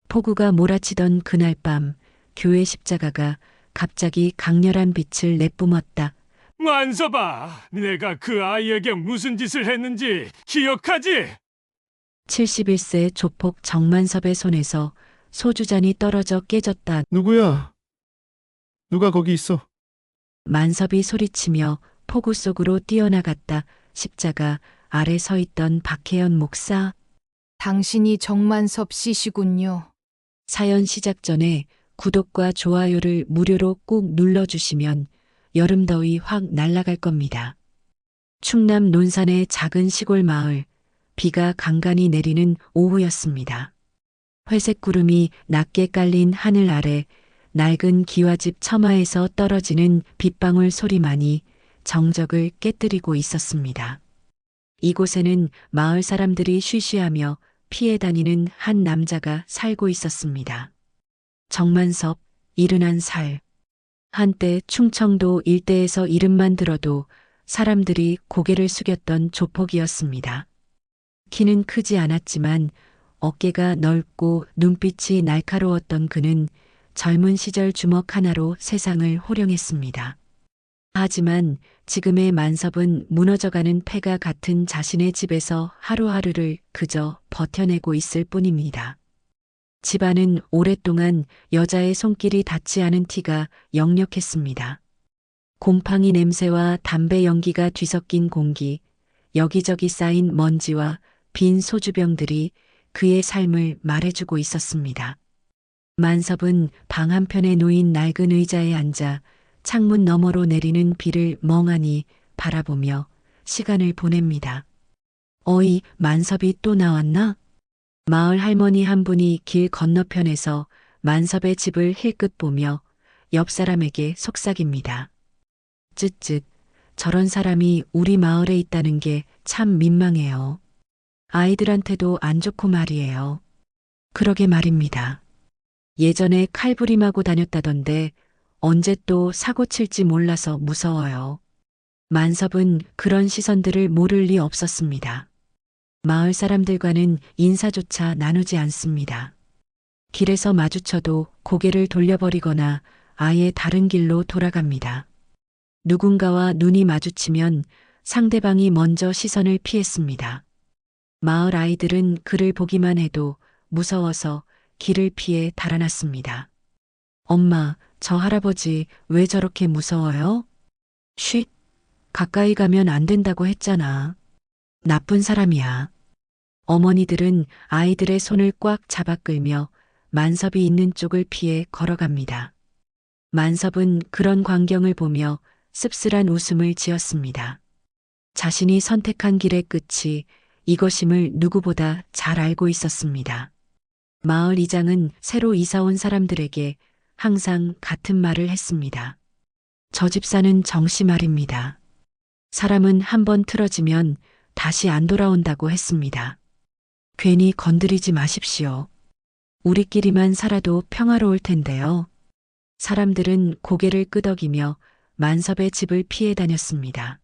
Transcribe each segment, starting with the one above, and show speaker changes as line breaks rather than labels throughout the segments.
폭우가 몰아치던 그날 밤 교회 십자가가 갑자기 강렬한 빛을 내뿜었다.
만서봐, 내가 그 아이에게 무슨 짓을 했는지 기억하지?
71세 조폭 정만섭의 손에서 소주잔이 떨어져 깨졌다.
누구야? 누가 거기 있어?
만섭이 소리치며 폭우 속으로 뛰어나갔다. 십자가 아래 서 있던 박혜연 목사.
당신이 정만섭 씨시군요.
사연 시작 전에 구독과 좋아요를 무료로 꾹 눌러주시면 여름 더위 확 날아갈 겁니다. 충남 논산의 작은 시골 마을, 비가 간간히 내리는 오후였습니다. 회색 구름이 낮게 깔린 하늘 아래 낡은 기와집 처마에서 떨어지는 빗방울 소리만이 정적을 깨뜨리고 있었습니다. 이곳에는 마을 사람들이 쉬쉬하며 피해 다니는 한 남자가 살고 있었습니다. 정만섭, 71살. 한때 충청도 일대에서 이름만 들어도 사람들이 고개를 숙였던 조폭이었습니다. 키는 크지 않았지만 어깨가 넓고 눈빛이 날카로웠던 그는 젊은 시절 주먹 하나로 세상을 호령했습니다. 하지만 지금의 만섭은 무너져가는 폐가 같은 자신의 집에서 하루하루를 그저 버텨내고 있을 뿐입니다. 집안은 오랫동안 여자의 손길이 닿지 않은 티가 역력했습니다. 곰팡이 냄새와 담배 연기가 뒤섞인 공기, 여기저기 쌓인 먼지와 빈 소주병들이 그의 삶을 말해주고 있었습니다. 만섭은 방 한편에 놓인 낡은 의자에 앉아 창문 너머로 내리는 비를 멍하니 바라보며 시간을 보냅니다. 어이, 만섭이 또 나왔나? 마을 할머니 한 분이 길 건너편에서 만섭의 집을 힐끗 보며 옆 사람에게 속삭입니다. 쯧쯧, 저런 사람이 우리 마을에 있다는 게 참 민망해요. 아이들한테도 안 좋고 말이에요. 그러게 말입니다. 예전에 칼부림하고 다녔다던데 언제 또 사고 칠지 몰라서 무서워요. 만섭은 그런 시선들을 모를 리 없었습니다. 마을 사람들과는 인사조차 나누지 않습니다. 길에서 마주쳐도 고개를 돌려버리거나 아예 다른 길로 돌아갑니다. 누군가와 눈이 마주치면 상대방이 먼저 시선을 피했습니다. 마을 아이들은 그를 보기만 해도 무서워서 길을 피해 달아났습니다. 엄마, 저 할아버지 왜 저렇게 무서워요? 쉿, 가까이 가면 안 된다고 했잖아. 나쁜 사람이야. 어머니들은 아이들의 손을 꽉 잡아 끌며 만섭이 있는 쪽을 피해 걸어갑니다. 만섭은 그런 광경을 보며 씁쓸한 웃음을 지었습니다. 자신이 선택한 길의 끝이 이것임을 누구보다 잘 알고 있었습니다. 마을 이장은 새로 이사 온 사람들에게 항상 같은 말을 했습니다. 저 집사는 정씨 말입니다. 사람은 한번 틀어지면 다시 안 돌아온다고 했습니다. 괜히 건드리지 마십시오. 우리끼리만 살아도 평화로울 텐데요. 사람들은 고개를 끄덕이며 만섭의 집을 피해 다녔습니다.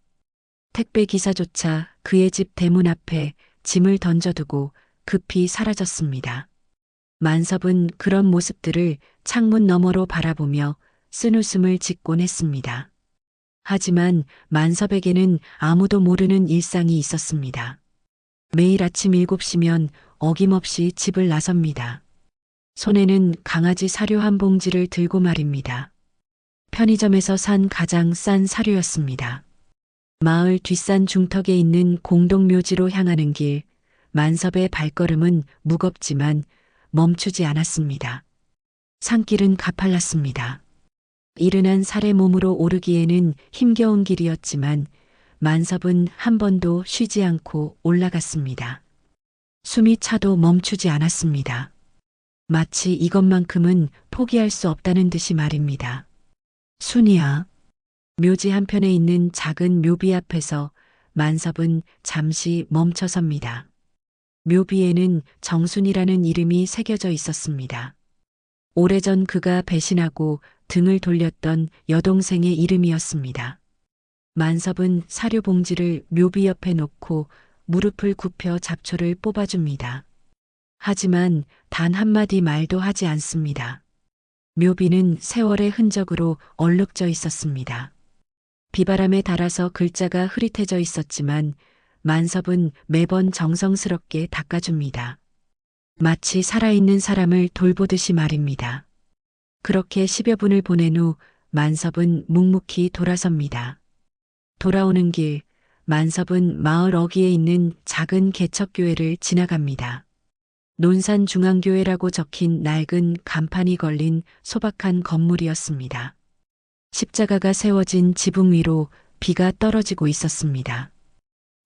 택배 기사조차 그의 집 대문 앞에 짐을 던져두고 급히 사라졌습니다. 만섭은 그런 모습들을 창문 너머로 바라보며 쓴웃음을 짓곤 했습니다. 하지만 만섭에게는 아무도 모르는 일상이 있었습니다. 매일 아침 7시면 어김없이 집을 나섭니다. 손에는 강아지 사료 한 봉지를 들고 말입니다. 편의점에서 산 가장 싼 사료였습니다. 마을 뒷산 중턱에 있는 공동묘지로 향하는 길, 만섭의 발걸음은 무겁지만 멈추지 않았습니다. 산길은 가팔랐습니다. 이른한 살의 몸으로 오르기에는 힘겨운 길이었지만 만섭은 한 번도 쉬지 않고 올라갔습니다. 숨이 차도 멈추지 않았습니다. 마치 이것만큼은 포기할 수 없다는 듯이 말입니다. 순이야. 묘지 한편에 있는 작은 묘비 앞에서 만섭은 잠시 멈춰섭니다. 묘비에는 정순이라는 이름이 새겨져 있었습니다. 오래전 그가 배신하고 등을 돌렸던 여동생의 이름이었습니다. 만섭은 사료 봉지를 묘비 옆에 놓고 무릎을 굽혀 잡초를 뽑아줍니다. 하지만 단 한마디 말도 하지 않습니다. 묘비는 세월의 흔적으로 얼룩져 있었습니다. 비바람에 닳아서 글자가 흐릿해져 있었지만 만섭은 매번 정성스럽게 닦아줍니다. 마치 살아있는 사람을 돌보듯이 말입니다. 그렇게 10여 분을 보낸 후 만섭은 묵묵히 돌아섭니다. 돌아오는 길, 만섭은 마을 어귀에 있는 작은 개척교회를 지나갑니다. 논산중앙교회라고 적힌 낡은 간판이 걸린 소박한 건물이었습니다. 십자가가 세워진 지붕 위로 비가 떨어지고 있었습니다.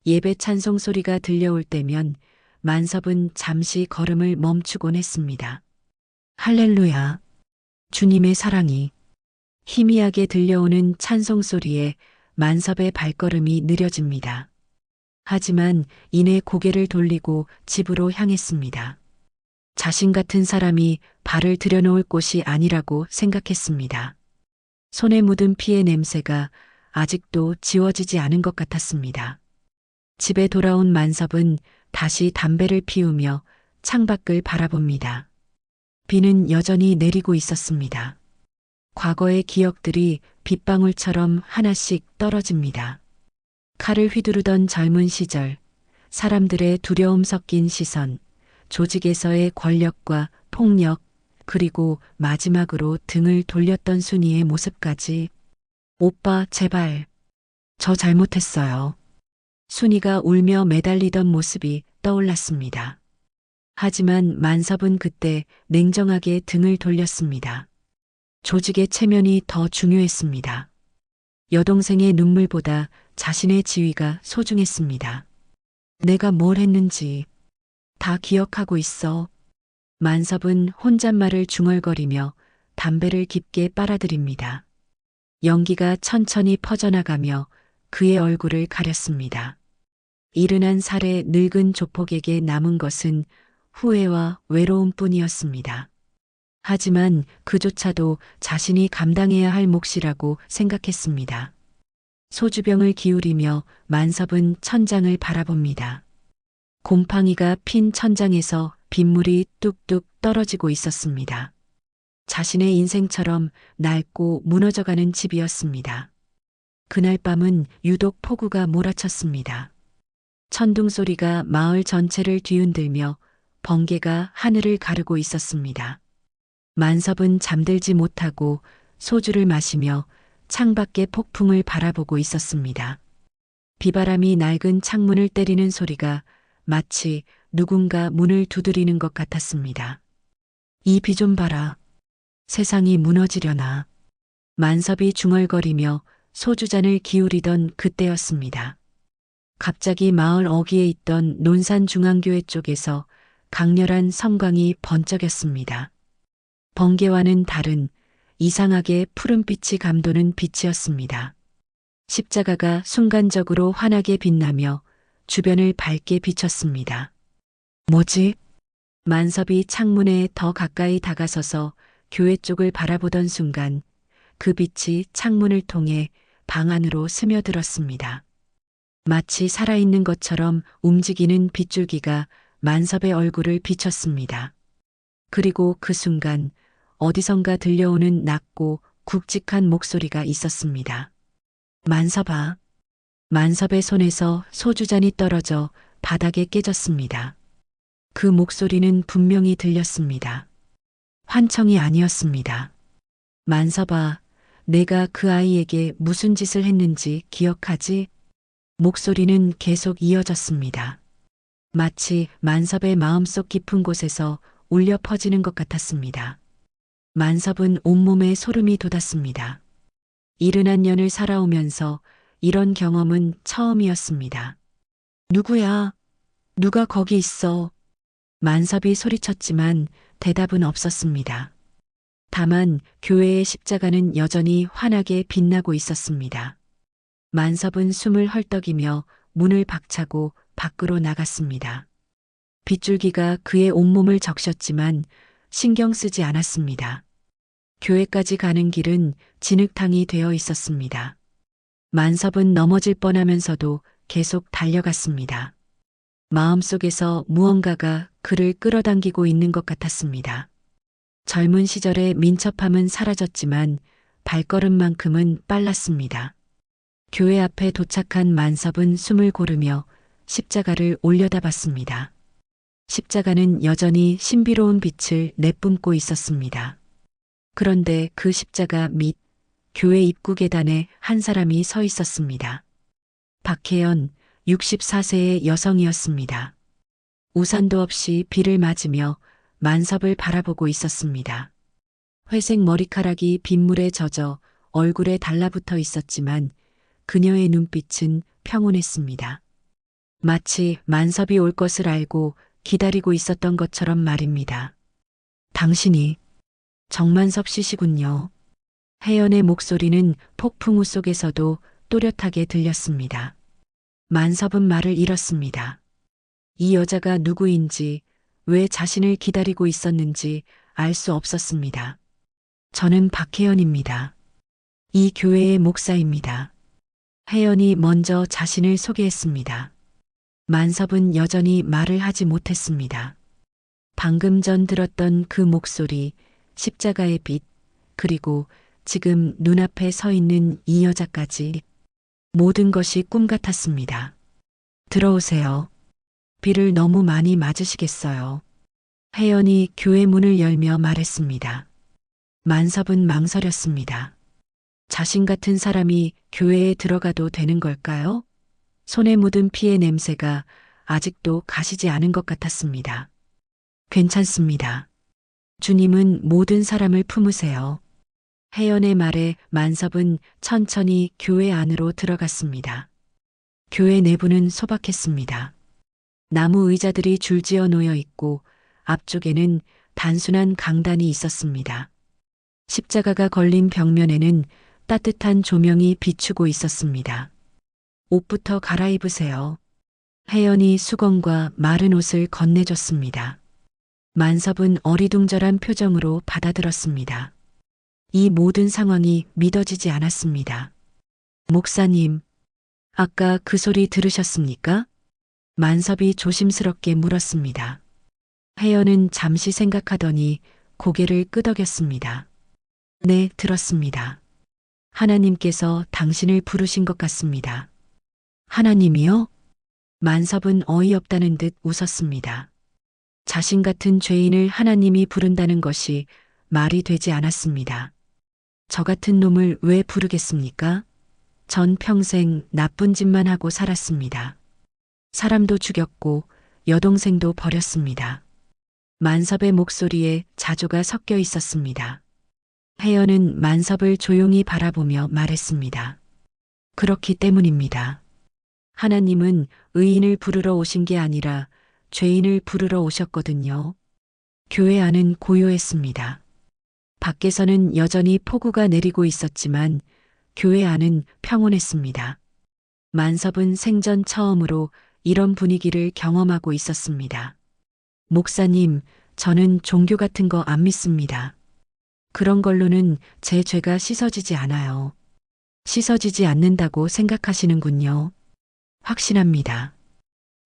예배 찬송 소리가 들려올 때면 만섭은 잠시 걸음을 멈추곤 했습니다. 할렐루야. 주님의 사랑이. 희미하게 들려오는 찬송 소리에 만섭의 발걸음이 느려집니다. 하지만 이내 고개를 돌리고 집으로 향했습니다. 자신 같은 사람이 발을 들여놓을 곳이 아니라고 생각했습니다. 손에 묻은 피의 냄새가 아직도 지워지지 않은 것 같았습니다. 집에 돌아온 만섭은 다시 담배를 피우며 창밖을 바라봅니다. 비는 여전히 내리고 있었습니다. 과거의 기억들이 빗방울처럼 하나씩 떨어집니다. 칼을 휘두르던 젊은 시절, 사람들의 두려움 섞인 시선, 조직에서의 권력과 폭력, 그리고 마지막으로 등을 돌렸던 순이의 모습까지. 오빠, 제발. 저 잘못했어요. 순이가 울며 매달리던 모습이 떠올랐습니다. 하지만 만섭은 그때 냉정하게 등을 돌렸습니다. 조직의 체면이 더 중요했습니다. 여동생의 눈물보다 자신의 지위가 소중했습니다. 내가 뭘 했는지 다 기억하고 있어. 만섭은 혼잣말을 중얼거리며 담배를 깊게 빨아들입니다. 연기가 천천히 퍼져나가며 그의 얼굴을 가렸습니다. 이른한 살의 늙은 조폭에게 남은 것은 후회와 외로움뿐이었습니다. 하지만 그조차도 자신이 감당해야 할 몫이라고 생각했습니다. 소주병을 기울이며 만섭은 천장을 바라봅니다. 곰팡이가 핀 천장에서 빗물이 뚝뚝 떨어지고 있었습니다. 자신의 인생처럼 낡고 무너져가는 집이었습니다. 그날 밤은 유독 폭우가 몰아쳤습니다. 천둥 소리가 마을 전체를 뒤흔들며 번개가 하늘을 가르고 있었습니다. 만섭은 잠들지 못하고 소주를 마시며 창밖의 폭풍을 바라보고 있었습니다. 비바람이 낡은 창문을 때리는 소리가 마치 누군가 문을 두드리는 것 같았습니다. 이 비 좀 봐라. 세상이 무너지려나. 만섭이 중얼거리며 소주잔을 기울이던 그때였습니다. 갑자기 마을 어귀에 있던 논산중앙교회 쪽에서 강렬한 성광이 번쩍였습니다. 번개와는 다른 이상하게 푸른빛이 감도는 빛이었습니다. 십자가가 순간적으로 환하게 빛나며 주변을 밝게 비췄습니다. 뭐지? 만섭이 창문에 더 가까이 다가서서 교회 쪽을 바라보던 순간 그 빛이 창문을 통해 방 안으로 스며들었습니다. 마치 살아있는 것처럼 움직이는 빗줄기가 만섭의 얼굴을 비췄습니다. 그리고 그 순간 어디선가 들려오는 낮고 굵직한 목소리가 있었습니다. 만섭아. 만섭의 손에서 소주잔이 떨어져 바닥에 깨졌습니다. 그 목소리는 분명히 들렸습니다. 환청이 아니었습니다. 만섭아, 내가 그 아이에게 무슨 짓을 했는지 기억하지? 목소리는 계속 이어졌습니다. 마치 만섭의 마음속 깊은 곳에서 울려 퍼지는 것 같았습니다. 만섭은 온몸에 소름이 돋았습니다. 70년을 살아오면서 이런 경험은 처음이었습니다. 누구야? 누가 거기 있어? 만섭이 소리쳤지만 대답은 없었습니다. 다만 교회의 십자가는 여전히 환하게 빛나고 있었습니다. 만섭은 숨을 헐떡이며 문을 박차고 밖으로 나갔습니다. 빗줄기가 그의 온몸을 적셨지만 신경 쓰지 않았습니다. 교회까지 가는 길은 진흙탕이 되어 있었습니다. 만섭은 넘어질 뻔하면서도 계속 달려갔습니다. 마음속에서 무언가가 그를 끌어당기고 있는 것 같았습니다. 젊은 시절의 민첩함은 사라졌지만 발걸음만큼은 빨랐습니다. 교회 앞에 도착한 만섭은 숨을 고르며 십자가를 올려다봤습니다. 십자가는 여전히 신비로운 빛을 내뿜고 있었습니다. 그런데 그 십자가 밑 교회 입구 계단에 한 사람이 서 있었습니다. 박혜연, 64세의 여성이었습니다. 우산도 없이 비를 맞으며 만섭을 바라보고 있었습니다. 회색 머리카락이 빗물에 젖어 얼굴에 달라붙어 있었지만 그녀의 눈빛은 평온했습니다. 마치 만섭이 올 것을 알고 기다리고 있었던 것처럼 말입니다. 당신이 정만섭 씨시군요. 혜연의 목소리는 폭풍우 속에서도 또렷하게 들렸습니다. 만섭은 말을 잃었습니다. 이 여자가 누구인지, 왜 자신을 기다리고 있었는지 알 수 없었습니다. 저는 박혜연입니다. 이 교회의 목사입니다. 혜연이 먼저 자신을 소개했습니다. 만섭은 여전히 말을 하지 못했습니다. 방금 전 들었던 그 목소리, 십자가의 빛, 그리고 지금 눈앞에 서 있는 이 여자까지 모든 것이 꿈 같았습니다. 들어오세요. 비를 너무 많이 맞으시겠어요. 혜연이 교회 문을 열며 말했습니다. 만섭은 망설였습니다. 자신 같은 사람이 교회에 들어가도 되는 걸까요? 손에 묻은 피의 냄새가 아직도 가시지 않은 것 같았습니다. 괜찮습니다. 주님은 모든 사람을 품으세요. 혜연의 말에 만섭은 천천히 교회 안으로 들어갔습니다. 교회 내부는 소박했습니다. 나무 의자들이 줄지어 놓여 있고 앞쪽에는 단순한 강단이 있었습니다. 십자가가 걸린 벽면에는 따뜻한 조명이 비추고 있었습니다. 옷부터 갈아입으세요. 혜연이 수건과 마른 옷을 건네줬습니다. 만섭은 어리둥절한 표정으로 받아들었습니다. 이 모든 상황이 믿어지지 않았습니다. 목사님, 아까 그 소리 들으셨습니까? 만섭이 조심스럽게 물었습니다. 혜연은 잠시 생각하더니 고개를 끄덕였습니다. 네, 들었습니다. 하나님께서 당신을 부르신 것 같습니다. 하나님이요? 만섭은 어이없다는 듯 웃었습니다. 자신 같은 죄인을 하나님이 부른다는 것이 말이 되지 않았습니다. 저 같은 놈을 왜 부르겠습니까? 전 평생 나쁜 짓만 하고 살았습니다. 사람도 죽였고 여동생도 버렸습니다. 만섭의 목소리에 자조가 섞여 있었습니다. 혜연은 만섭을 조용히 바라보며 말했습니다. 그렇기 때문입니다. 하나님은 의인을 부르러 오신 게 아니라 죄인을 부르러 오셨거든요. 교회 안은 고요했습니다. 밖에서는 여전히 폭우가 내리고 있었지만 교회 안은 평온했습니다. 만섭은 생전 처음으로 이런 분위기를 경험하고 있었습니다. 목사님, 저는 종교 같은 거 안 믿습니다. 그런 걸로는 제 죄가 씻어지지 않아요. 씻어지지 않는다고 생각하시는군요. 확신합니다.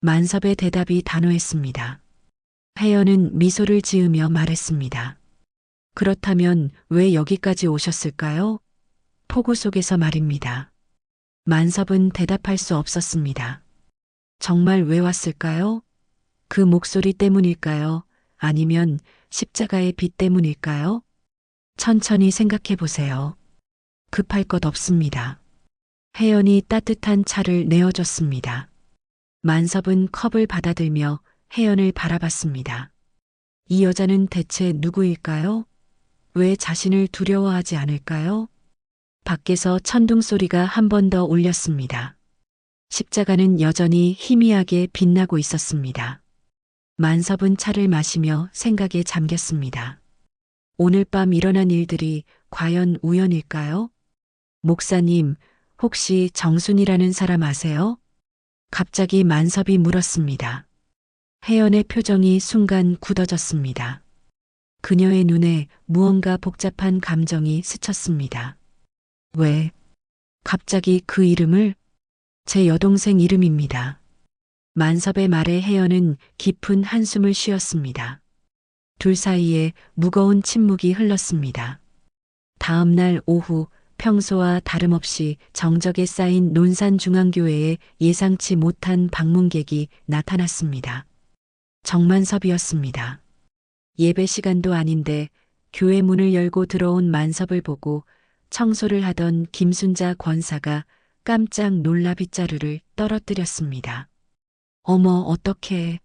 만섭의 대답이 단호했습니다. 혜연은 미소를 지으며 말했습니다. 그렇다면 왜 여기까지 오셨을까요? 폭우 속에서 말입니다. 만섭은 대답할 수 없었습니다. 정말 왜 왔을까요? 그 목소리 때문일까요? 아니면 십자가의 빛 때문일까요? 천천히 생각해 보세요. 급할 것 없습니다. 혜연이 따뜻한 차를 내어줬습니다. 만섭은 컵을 받아들며 혜연을 바라봤습니다. 이 여자는 대체 누구일까요? 왜 자신을 두려워하지 않을까요? 밖에서 천둥 소리가 한 번 더 울렸습니다. 십자가는 여전히 희미하게 빛나고 있었습니다. 만섭은 차를 마시며 생각에 잠겼습니다. 오늘 밤 일어난 일들이 과연 우연일까요? 목사님, 혹시 정순이라는 사람 아세요? 갑자기 만섭이 물었습니다. 혜연의 표정이 순간 굳어졌습니다. 그녀의 눈에 무언가 복잡한 감정이 스쳤습니다. 왜? 갑자기 그 이름을? 제 여동생 이름입니다. 만섭의 말에 혜연은 깊은 한숨을 쉬었습니다. 둘 사이에 무거운 침묵이 흘렀습니다. 다음 날 오후 평소와 다름없이 정적에 쌓인 논산중앙교회에 예상치 못한 방문객이 나타났습니다. 정만섭이었습니다. 예배 시간도 아닌데 교회 문을 열고 들어온 만섭을 보고 청소를 하던 김순자 권사가 깜짝 놀라 빗자루를 떨어뜨렸습니다. 어머, 어떡해.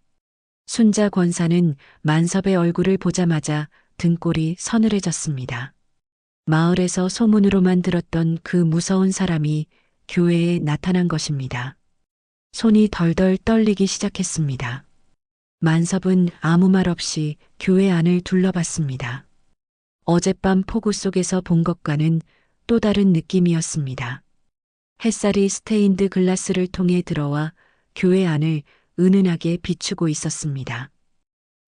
순자 권사는 만섭의 얼굴을 보자마자 등골이 서늘해졌습니다. 마을에서 소문으로만 들었던 그 무서운 사람이 교회에 나타난 것입니다. 손이 덜덜 떨리기 시작했습니다. 만섭은 아무 말 없이 교회 안을 둘러봤습니다. 어젯밤 폭우 속에서 본 것과는 또 다른 느낌이었습니다. 햇살이 스테인드 글라스를 통해 들어와 교회 안을 은은하게 비추고 있었습니다.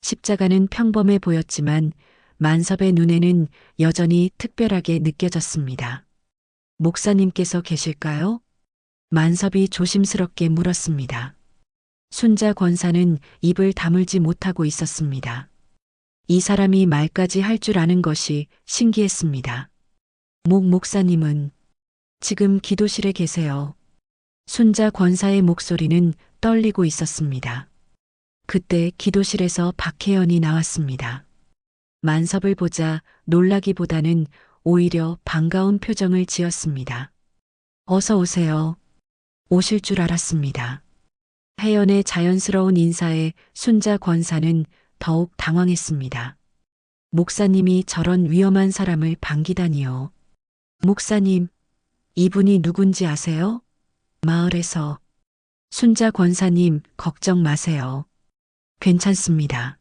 십자가는 평범해 보였지만 만섭의 눈에는 여전히 특별하게 느껴졌습니다. 목사님께서 계실까요? 만섭이 조심스럽게 물었습니다. 순자 권사는 입을 다물지 못하고 있었습니다. 이 사람이 말까지 할 줄 아는 것이 신기했습니다. 목사님은 지금 기도실에 계세요. 순자 권사의 목소리는 떨리고 있었습니다. 그때 기도실에서 박혜연이 나왔습니다. 만섭을 보자 놀라기보다는 오히려 반가운 표정을 지었습니다. 어서 오세요. 오실 줄 알았습니다. 혜연의 자연스러운 인사에 순자 권사는 더욱 당황했습니다. 목사님이 저런 위험한 사람을 반기다니요. 목사님, 이분이 누군지 아세요? 마을에서. 순자 권사님, 걱정 마세요. 괜찮습니다.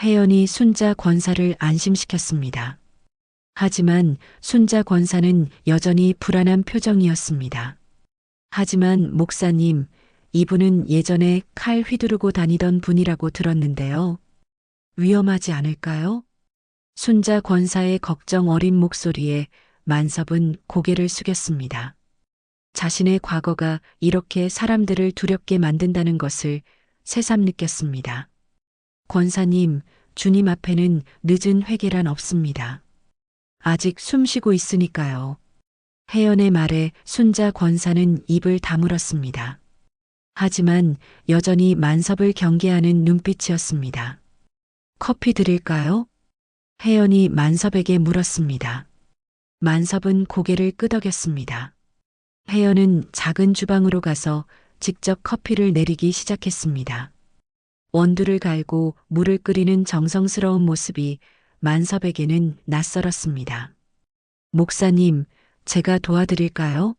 혜연이 순자 권사를 안심시켰습니다. 하지만 순자 권사는 여전히 불안한 표정이었습니다. 하지만 목사님, 이분은 예전에 칼 휘두르고 다니던 분이라고 들었는데요. 위험하지 않을까요? 순자 권사의 걱정 어린 목소리에 만섭은 고개를 숙였습니다. 자신의 과거가 이렇게 사람들을 두렵게 만든다는 것을 새삼 느꼈습니다. 권사님, 주님 앞에는 늦은 회개란 없습니다. 아직 숨쉬고 있으니까요. 혜연의 말에 순자 권사는 입을 다물었습니다. 하지만 여전히 만섭을 경계하는 눈빛이었습니다. 커피 드릴까요? 혜연이 만섭에게 물었습니다. 만섭은 고개를 끄덕였습니다. 혜연은 작은 주방으로 가서 직접 커피를 내리기 시작했습니다. 원두를 갈고 물을 끓이는 정성스러운 모습이 만섭에게는 낯설었습니다. 목사님, 제가 도와드릴까요?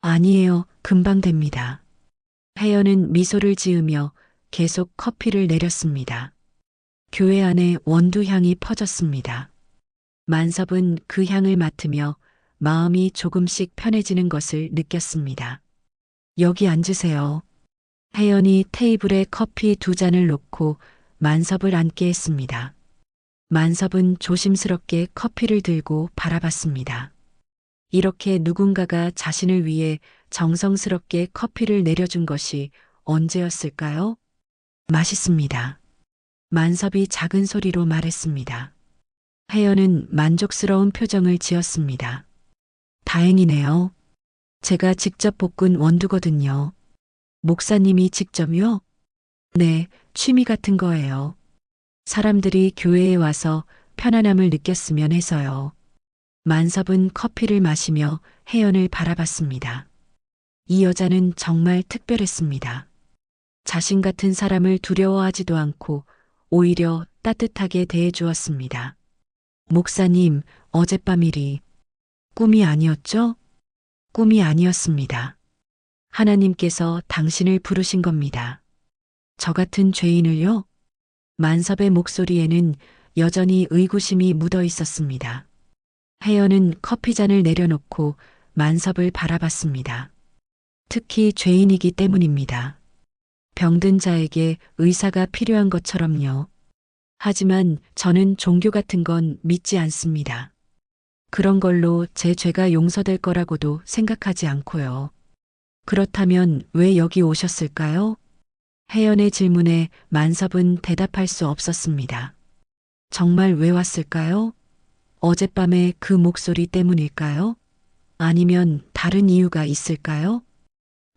아니에요, 금방 됩니다. 혜연은 미소를 지으며 계속 커피를 내렸습니다. 교회 안에 원두 향이 퍼졌습니다. 만섭은 그 향을 맡으며 마음이 조금씩 편해지는 것을 느꼈습니다. 여기 앉으세요. 혜연이 테이블에 커피 2잔을 놓고 만섭을 앉게 했습니다. 만섭은 조심스럽게 커피를 들고 바라봤습니다. 이렇게 누군가가 자신을 위해 정성스럽게 커피를 내려준 것이 언제였을까요? 맛있습니다. 만섭이 작은 소리로 말했습니다. 혜연은 만족스러운 표정을 지었습니다. 다행이네요. 제가 직접 볶은 원두거든요. 목사님이 직접요? 네, 취미 같은 거예요. 사람들이 교회에 와서 편안함을 느꼈으면 해서요. 만섭은 커피를 마시며 혜연을 바라봤습니다. 이 여자는 정말 특별했습니다. 자신 같은 사람을 두려워하지도 않고 오히려 따뜻하게 대해주었습니다. 목사님, 어젯밤 일이 꿈이 아니었죠? 꿈이 아니었습니다. 하나님께서 당신을 부르신 겁니다. 저 같은 죄인을요? 만섭의 목소리에는 여전히 의구심이 묻어 있었습니다. 혜연은 커피잔을 내려놓고 만섭을 바라봤습니다. 특히 죄인이기 때문입니다. 병든 자에게 의사가 필요한 것처럼요. 하지만 저는 종교 같은 건 믿지 않습니다. 그런 걸로 제 죄가 용서될 거라고도 생각하지 않고요. 그렇다면 왜 여기 오셨을까요? 혜연의 질문에 만섭은 대답할 수 없었습니다. 정말 왜 왔을까요? 어젯밤의 그 목소리 때문일까요? 아니면 다른 이유가 있을까요?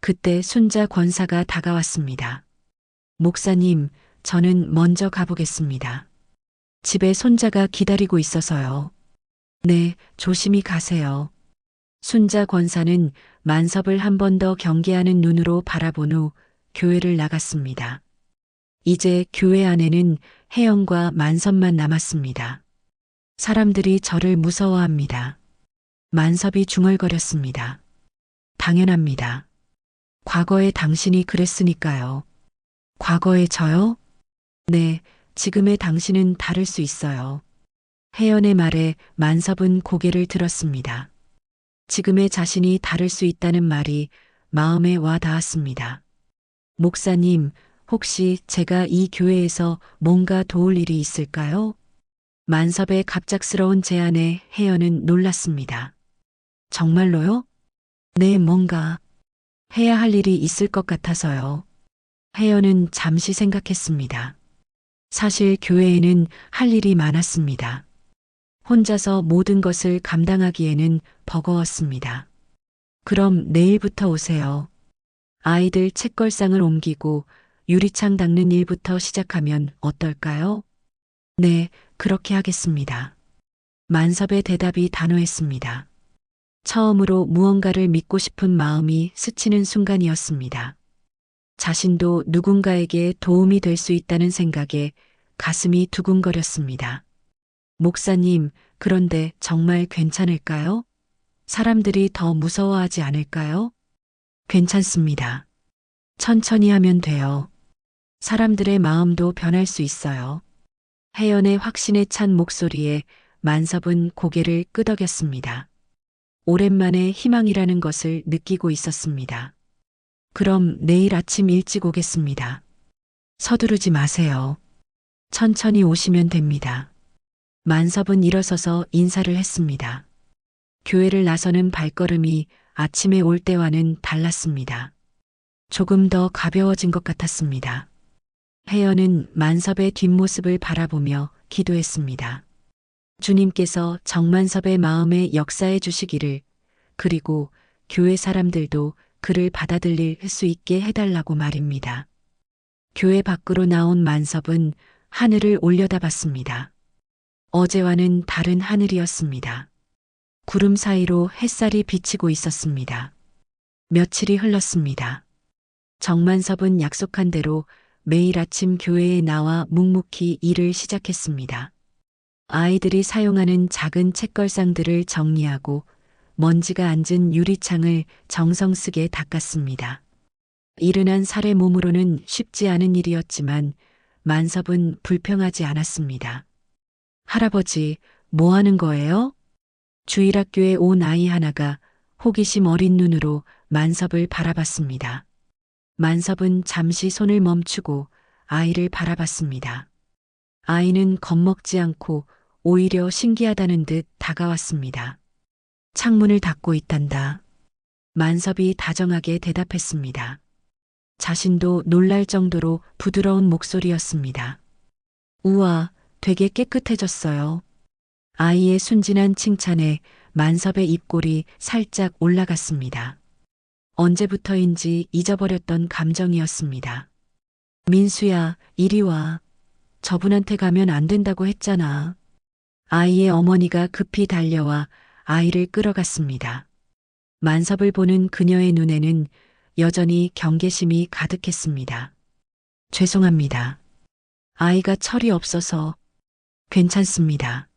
그때 순자 권사가 다가왔습니다. 목사님, 저는 먼저 가보겠습니다. 집에 손자가 기다리고 있어서요. 네, 조심히 가세요. 순자 권사는 만섭을 한 번 더 경계하는 눈으로 바라본 후 교회를 나갔습니다. 이제 교회 안에는 혜영과 만섭만 남았습니다. 사람들이 저를 무서워합니다. 만섭이 중얼거렸습니다. 당연합니다. 과거에 당신이 그랬으니까요. 과거에 저요? 네, 지금의 당신은 다를 수 있어요. 혜연의 말에 만섭은 고개를 들었습니다. 지금의 자신이 다를 수 있다는 말이 마음에 와 닿았습니다. 목사님, 혹시 제가 이 교회에서 뭔가 도울 일이 있을까요? 만섭의 갑작스러운 제안에 혜연은 놀랐습니다. 정말로요? 네, 뭔가 해야 할 일이 있을 것 같아서요. 혜연은 잠시 생각했습니다. 사실 교회에는 할 일이 많았습니다. 혼자서 모든 것을 감당하기에는 버거웠습니다. 그럼 내일부터 오세요. 아이들 책걸상을 옮기고 유리창 닦는 일부터 시작하면 어떨까요? 네, 그렇게 하겠습니다. 만섭의 대답이 단호했습니다. 처음으로 무언가를 믿고 싶은 마음이 스치는 순간이었습니다. 자신도 누군가에게 도움이 될 수 있다는 생각에 가슴이 두근거렸습니다. 목사님, 그런데 정말 괜찮을까요? 사람들이 더 무서워하지 않을까요? 괜찮습니다. 천천히 하면 돼요. 사람들의 마음도 변할 수 있어요. 혜연의 확신에 찬 목소리에 만섭은 고개를 끄덕였습니다. 오랜만에 희망이라는 것을 느끼고 있었습니다. 그럼 내일 아침 일찍 오겠습니다. 서두르지 마세요. 천천히 오시면 됩니다. 만섭은 일어서서 인사를 했습니다. 교회를 나서는 발걸음이 아침에 올 때와는 달랐습니다. 조금 더 가벼워진 것 같았습니다. 혜연은 만섭의 뒷모습을 바라보며 기도했습니다. 주님께서 정만섭의 마음에 역사해 주시기를, 그리고 교회 사람들도 그를 받아들일 수 있게 해달라고 말입니다. 교회 밖으로 나온 만섭은 하늘을 올려다봤습니다. 어제와는 다른 하늘이었습니다. 구름 사이로 햇살이 비치고 있었습니다. 며칠이 흘렀습니다. 정만섭은 약속한 대로 매일 아침 교회에 나와 묵묵히 일을 시작했습니다. 아이들이 사용하는 작은 책걸상들을 정리하고 먼지가 앉은 유리창을 정성 쓰게 닦았습니다. 이른한 살의 몸으로는 쉽지 않은 일이었지만 만섭은 불평하지 않았습니다. 할아버지, 뭐 하는 거예요? 주일학교에 온 아이 하나가 호기심 어린 눈으로 만섭을 바라봤습니다. 만섭은 잠시 손을 멈추고 아이를 바라봤습니다. 아이는 겁먹지 않고 오히려 신기하다는 듯 다가왔습니다. 창문을 닫고 있단다. 만섭이 다정하게 대답했습니다. 자신도 놀랄 정도로 부드러운 목소리였습니다. 우와, 되게 깨끗해졌어요. 아이의 순진한 칭찬에 만섭의 입꼬리 살짝 올라갔습니다. 언제부터인지 잊어버렸던 감정이었습니다. 민수야, 이리 와. 저분한테 가면 안 된다고 했잖아. 아이의 어머니가 급히 달려와 아이를 끌어갔습니다. 만섭을 보는 그녀의 눈에는 여전히 경계심이 가득했습니다. 죄송합니다. 아이가 철이 없어서. 괜찮습니다.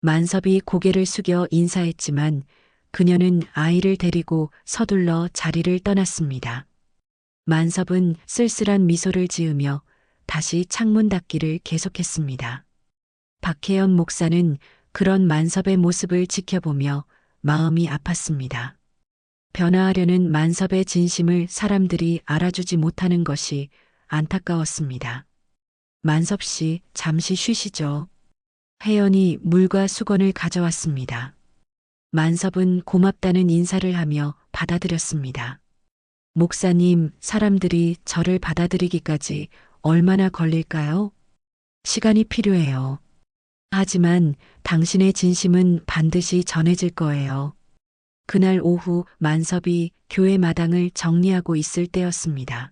만섭이 고개를 숙여 인사했지만 그녀는 아이를 데리고 서둘러 자리를 떠났습니다. 만섭은 쓸쓸한 미소를 지으며 다시 창문 닫기를 계속했습니다. 박혜연 목사는 그런 만섭의 모습을 지켜보며 마음이 아팠습니다. 변화하려는 만섭의 진심을 사람들이 알아주지 못하는 것이 안타까웠습니다. 만섭 씨, 잠시 쉬시죠. 혜연이 물과 수건을 가져왔습니다. 만섭은 고맙다는 인사를 하며 받아들였습니다. 목사님, 사람들이 저를 받아들이기까지 얼마나 걸릴까요? 시간이 필요해요. 하지만 당신의 진심은 반드시 전해질 거예요. 그날 오후 만섭이 교회 마당을 정리하고 있을 때였습니다.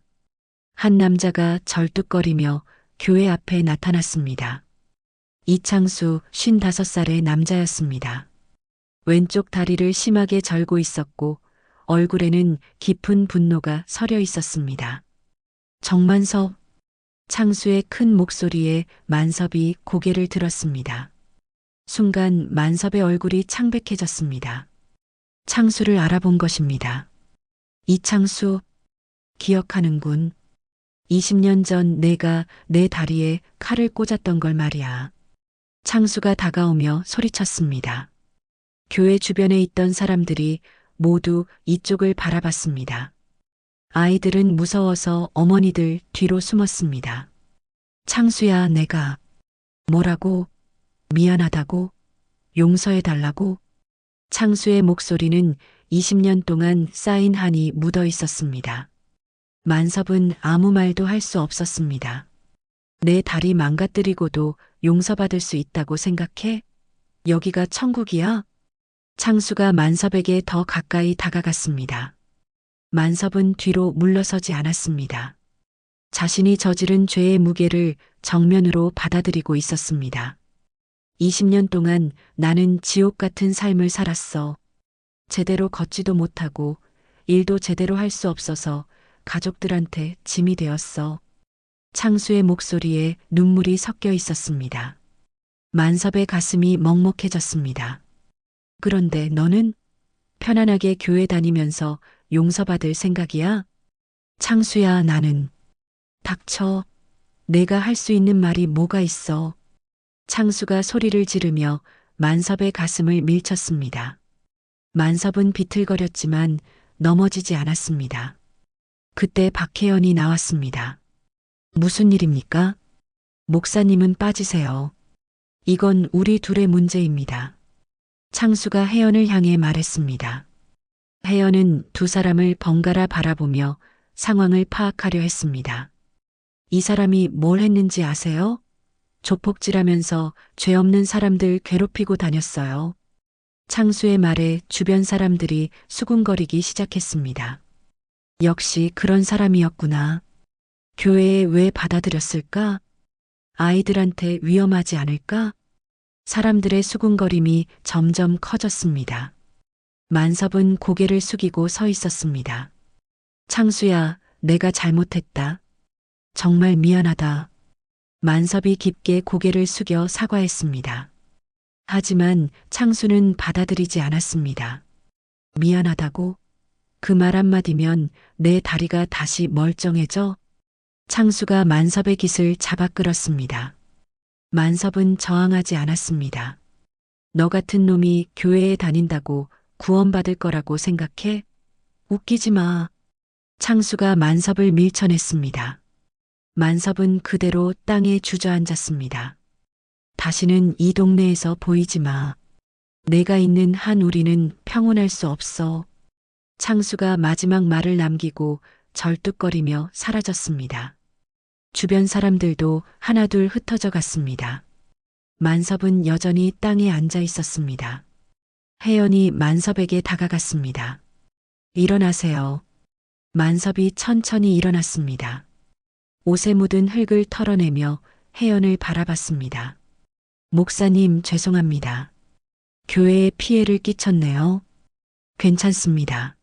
한 남자가 절뚝거리며 교회 앞에 나타났습니다. 이창수 55살의 남자였습니다. 왼쪽 다리를 심하게 절고 있었고 얼굴에는 깊은 분노가 서려 있었습니다. 정만섭, 창수의 큰 목소리에 만섭이 고개를 들었습니다. 순간 만섭의 얼굴이 창백해졌습니다. 창수를 알아본 것입니다. 이창수, 기억하는군. 20년 전 내가 내 다리에 칼을 꽂았던 걸 말이야. 창수가 다가오며 소리쳤습니다. 교회 주변에 있던 사람들이 모두 이쪽을 바라봤습니다. 아이들은 무서워서 어머니들 뒤로 숨었습니다. 창수야, 내가 뭐라고? 미안하다고? 용서해달라고? 창수의 목소리는 20년 동안 쌓인 한이 묻어 있었습니다. 만섭은 아무 말도 할 수 없었습니다. 내 다리 망가뜨리고도 용서받을 수 있다고 생각해? 여기가 천국이야? 창수가 만섭에게 더 가까이 다가갔습니다. 만섭은 뒤로 물러서지 않았습니다. 자신이 저지른 죄의 무게를 정면으로 받아들이고 있었습니다. 20년 동안 나는 지옥 같은 삶을 살았어. 제대로 걷지도 못하고 일도 제대로 할 수 없어서 가족들한테 짐이 되었어. 창수의 목소리에 눈물이 섞여 있었습니다. 만섭의 가슴이 먹먹해졌습니다. 그런데 너는 편안하게 교회 다니면서 용서받을 생각이야? 창수야, 나는. 닥쳐. 내가 할 수 있는 말이 뭐가 있어. 창수가 소리를 지르며 만섭의 가슴을 밀쳤습니다. 만섭은 비틀거렸지만 넘어지지 않았습니다. 그때 박혜연이 나왔습니다. 무슨 일입니까? 목사님은 빠지세요. 이건 우리 둘의 문제입니다. 창수가 혜연을 향해 말했습니다. 혜연은 두 사람을 번갈아 바라보며 상황을 파악하려 했습니다. 이 사람이 뭘 했는지 아세요? 조폭질하면서 죄 없는 사람들 괴롭히고 다녔어요. 창수의 말에 주변 사람들이 수군거리기 시작했습니다. 역시 그런 사람이었구나. 교회에 왜 받아들였을까? 아이들한테 위험하지 않을까? 사람들의 수군거림이 점점 커졌습니다. 만섭은 고개를 숙이고 서 있었습니다. 창수야, 내가 잘못했다. 정말 미안하다. 만섭이 깊게 고개를 숙여 사과했습니다. 하지만 창수는 받아들이지 않았습니다. 미안하다고? 그 말 한마디면 내 다리가 다시 멀쩡해져? 창수가 만섭의 깃을 잡아 끌었습니다. 만섭은 저항하지 않았습니다. 너 같은 놈이 교회에 다닌다고 구원받을 거라고 생각해? 웃기지 마. 창수가 만섭을 밀쳐냈습니다. 만섭은 그대로 땅에 주저앉았습니다. 다시는 이 동네에서 보이지 마. 내가 있는 한 우리는 평온할 수 없어. 창수가 마지막 말을 남기고 절뚝거리며 사라졌습니다. 주변 사람들도 하나둘 흩어져 갔습니다. 만섭은 여전히 땅에 앉아 있었습니다. 혜연이 만섭에게 다가갔습니다. 일어나세요. 만섭이 천천히 일어났습니다. 옷에 묻은 흙을 털어내며 혜연을 바라봤습니다. 목사님, 죄송합니다. 교회에 피해를 끼쳤네요. 괜찮습니다.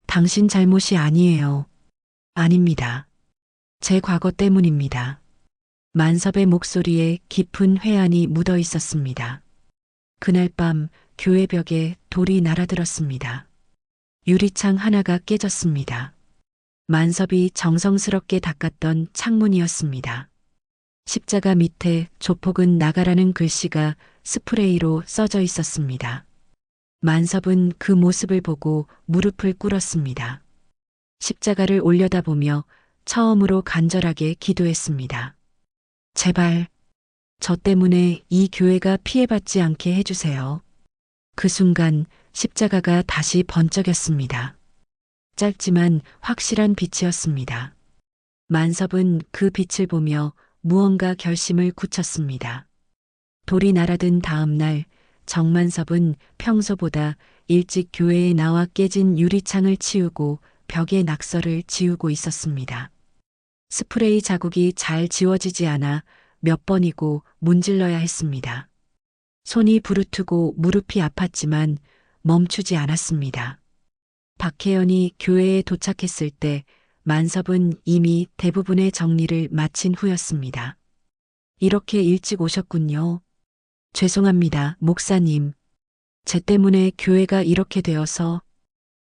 당신 잘못이 아니에요. 아닙니다. 제 과거 때문입니다. 만섭의 목소리에 깊은 회한이 묻어 있었습니다. 그날 밤 교회 벽에 돌이 날아들었습니다. 유리창 하나가 깨졌습니다. 만섭이 정성스럽게 닦았던 창문이었습니다. 십자가 밑에 조폭은 나가라는 글씨가 스프레이로 써져 있었습니다. 만섭은 그 모습을 보고 무릎을 꿇었습니다. 십자가를 올려다보며 처음으로 간절하게 기도했습니다. 제발, 저 때문에 이 교회가 피해받지 않게 해주세요. 그 순간 십자가가 다시 번쩍였습니다. 짧지만 확실한 빛이었습니다. 만섭은 그 빛을 보며 무언가 결심을 굳혔습니다. 돌이 날아든 다음 날 정만섭은 평소보다 일찍 교회에 나와 깨진 유리창을 치우고 벽에 낙서를 지우고 있었습니다. 스프레이 자국이 잘 지워지지 않아 몇 번이고 문질러야 했습니다. 손이 부르트고 무릎이 아팠지만 멈추지 않았습니다. 박혜연이 교회에 도착했을 때 만섭은 이미 대부분의 정리를 마친 후였습니다. 이렇게 일찍 오셨군요. 죄송합니다, 목사님. 제 때문에 교회가 이렇게 되어서.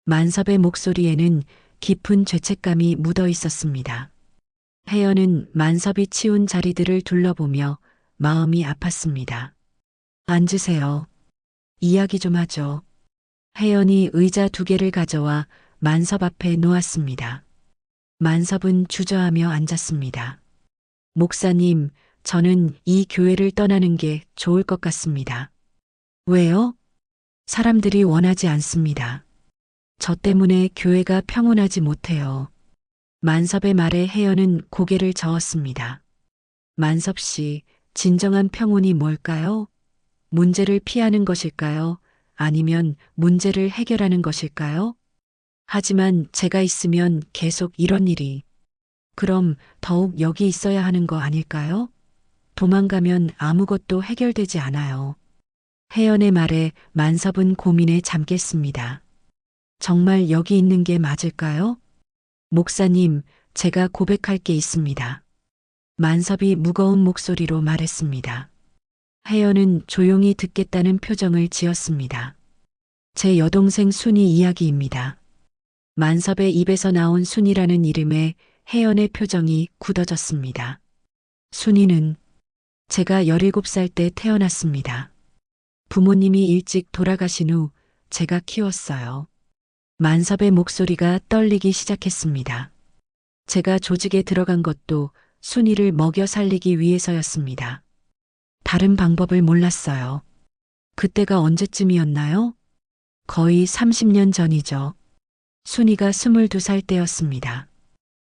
만섭의 목소리에는 깊은 죄책감이 묻어 있었습니다. 혜연은 만섭이 치운 자리들을 둘러보며 마음이 아팠습니다. 앉으세요. 이야기 좀 하죠. 혜연이 의자 2개를 가져와 만섭 앞에 놓았습니다. 만섭은 주저하며 앉았습니다. 목사님, 저는 이 교회를 떠나는 게 좋을 것 같습니다. 왜요? 사람들이 원하지 않습니다. 저 때문에 교회가 평온하지 못해요. 만섭의 말에 혜연은 고개를 저었습니다. 만섭 씨, 진정한 평온이 뭘까요? 문제를 피하는 것일까요? 아니면 문제를 해결하는 것일까요? 하지만 제가 있으면 계속 이런 일이. 그럼 더욱 여기 있어야 하는 거 아닐까요? 도망가면 아무것도 해결되지 않아요. 혜연의 말에 만섭은 고민에 잠겼습니다. 정말 여기 있는 게 맞을까요? 목사님, 제가 고백할 게 있습니다. 만섭이 무거운 목소리로 말했습니다. 혜연은 조용히 듣겠다는 표정을 지었습니다. 제 여동생 순이 이야기입니다. 만섭의 입에서 나온 순이라는 이름에 혜연의 표정이 굳어졌습니다. 순이는 제가 17살 때 태어났습니다. 부모님이 일찍 돌아가신 후 제가 키웠어요. 만섭의 목소리가 떨리기 시작했습니다. 제가 조직에 들어간 것도 순이를 먹여 살리기 위해서였습니다. 다른 방법을 몰랐어요. 그때가 언제쯤이었나요? 거의 30년 전이죠. 순이가 22살 때였습니다.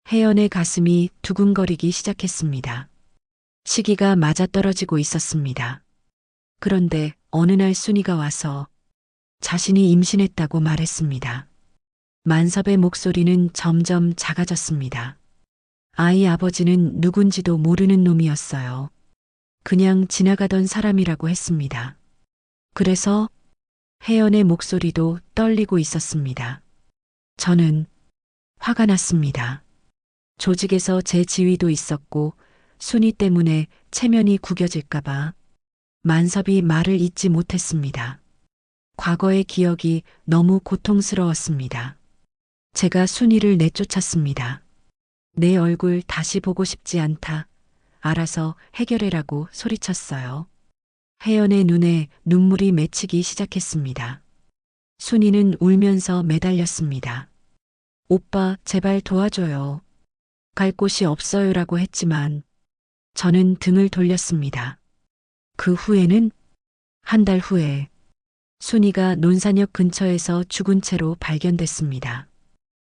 혜연의 가슴이 두근거리기 시작했습니다. 시기가 맞아떨어지고 있었습니다. 그런데 어느 날 순이가 와서 자신이 임신했다고 말했습니다. 만섭의 목소리는 점점 작아졌습니다. 아이 아버지는 누군지도 모르는 놈이었어요. 그냥 지나가던 사람이라고 했습니다. 그래서 혜연의 목소리도 떨리고 있었습니다. 저는 화가 났습니다. 조직에서 제 지위도 있었고 순이 때문에 체면이 구겨질까봐. 만섭이 말을 잇지 못했습니다. 과거의 기억이 너무 고통스러웠습니다. 제가 순이를 내쫓았습니다. 내 얼굴 다시 보고 싶지 않다. 알아서 해결해라고 소리쳤어요. 혜연의 눈에 눈물이 맺히기 시작했습니다. 순이는 울면서 매달렸습니다. 오빠, 제발 도와줘요. 갈 곳이 없어요라고 했지만 저는 등을 돌렸습니다. 그 후에는 한 달 후에 순이가 논산역 근처에서 죽은 채로 발견됐습니다.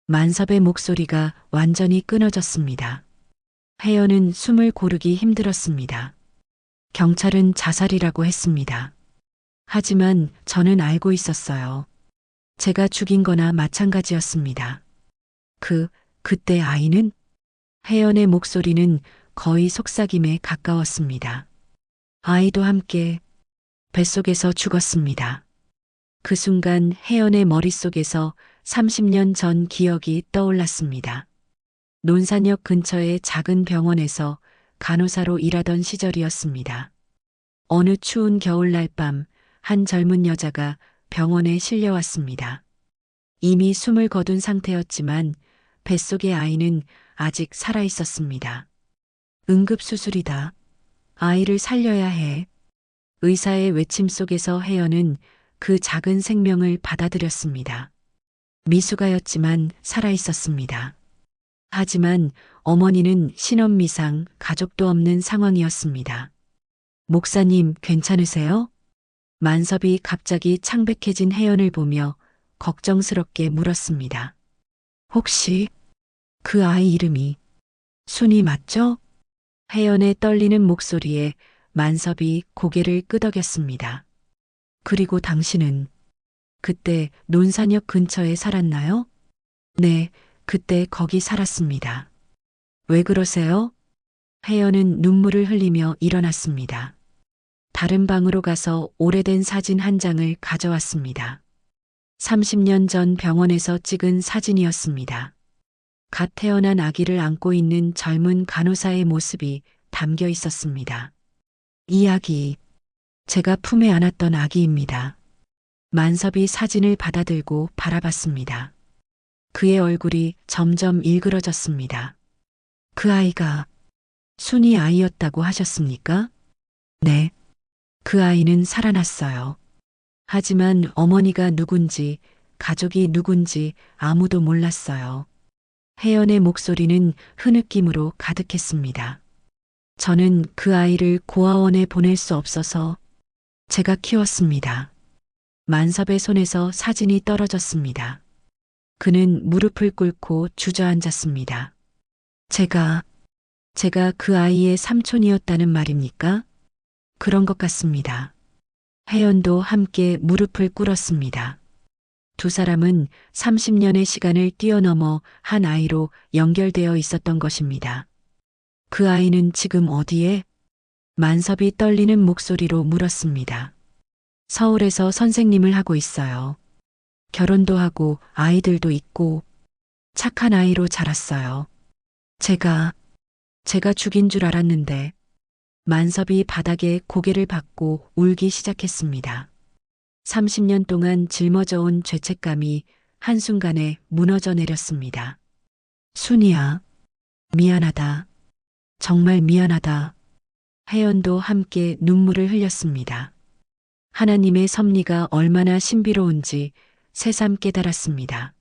만섭의 목소리가 완전히 끊어졌습니다. 혜연은 숨을 고르기 힘들었습니다. 경찰은 자살이라고 했습니다. 하지만 저는 알고 있었어요. 제가 죽인 거나 마찬가지였습니다. 그때 아이는? 혜연의 목소리는 거의 속삭임에 가까웠습니다. 아이도 함께 뱃속에서 죽었습니다. 그 순간 혜연의 머릿속에서 30년 전 기억이 떠올랐습니다. 논산역 근처의 작은 병원에서 간호사로 일하던 시절이었습니다. 어느 추운 겨울날 밤 한 젊은 여자가 병원에 실려왔습니다. 이미 숨을 거둔 상태였지만 뱃속의 아이는 아직 살아 있었습니다. 응급수술이다. 아이를 살려야 해. 의사의 외침 속에서 혜연은 그 작은 생명을 받아들였습니다. 미숙아였지만 살아 있었습니다. 하지만 어머니는 신원미상, 가족도 없는 상황이었습니다. 목사님, 괜찮으세요? 만섭이 갑자기 창백해진 혜연을 보며 걱정스럽게 물었습니다. 혹시 그 아이 이름이 순이 맞죠? 혜연의 떨리는 목소리에 만섭이 고개를 끄덕였습니다. 그리고 당신은 그때 논산역 근처에 살았나요? 네, 그때 거기 살았습니다. 왜 그러세요? 혜연은 눈물을 흘리며 일어났습니다. 다른 방으로 가서 오래된 사진 한 장을 가져왔습니다. 30년 전 병원에서 찍은 사진이었습니다. 갓 태어난 아기를 안고 있는 젊은 간호사의 모습이 담겨 있었습니다. 이 아기, 제가 품에 안았던 아기입니다. 만섭이 사진을 받아들고 바라봤습니다. 그의 얼굴이 점점 일그러졌습니다. 그 아이가 순이 아이였다고 하셨습니까? 네. 그 아이는 살아났어요. 하지만 어머니가 누군지, 가족이 누군지 아무도 몰랐어요. 혜연의 목소리는 흐느낌으로 가득했습니다. 저는 그 아이를 고아원에 보낼 수 없어서 제가 키웠습니다. 만섭의 손에서 사진이 떨어졌습니다. 그는 무릎을 꿇고 주저앉았습니다. 제가 그 아이의 삼촌이었다는 말입니까? 그런 것 같습니다. 혜연도 함께 무릎을 꿇었습니다. 두 사람은 30년의 시간을 뛰어넘어 한 아이로 연결되어 있었던 것입니다. 그 아이는 지금 어디에? 만섭이 떨리는 목소리로 물었습니다. 서울에서 선생님을 하고 있어요. 결혼도 하고 아이들도 있고 착한 아이로 자랐어요. 제가 죽인 줄 알았는데 만섭이 바닥에 고개를 받고 울기 시작했습니다. 30년 동안 짊어져 온 죄책감이 한순간에 무너져 내렸습니다. 순이야, 미안하다. 정말 미안하다. 혜연도 함께 눈물을 흘렸습니다. 하나님의 섭리가 얼마나 신비로운지 새삼 깨달았습니다.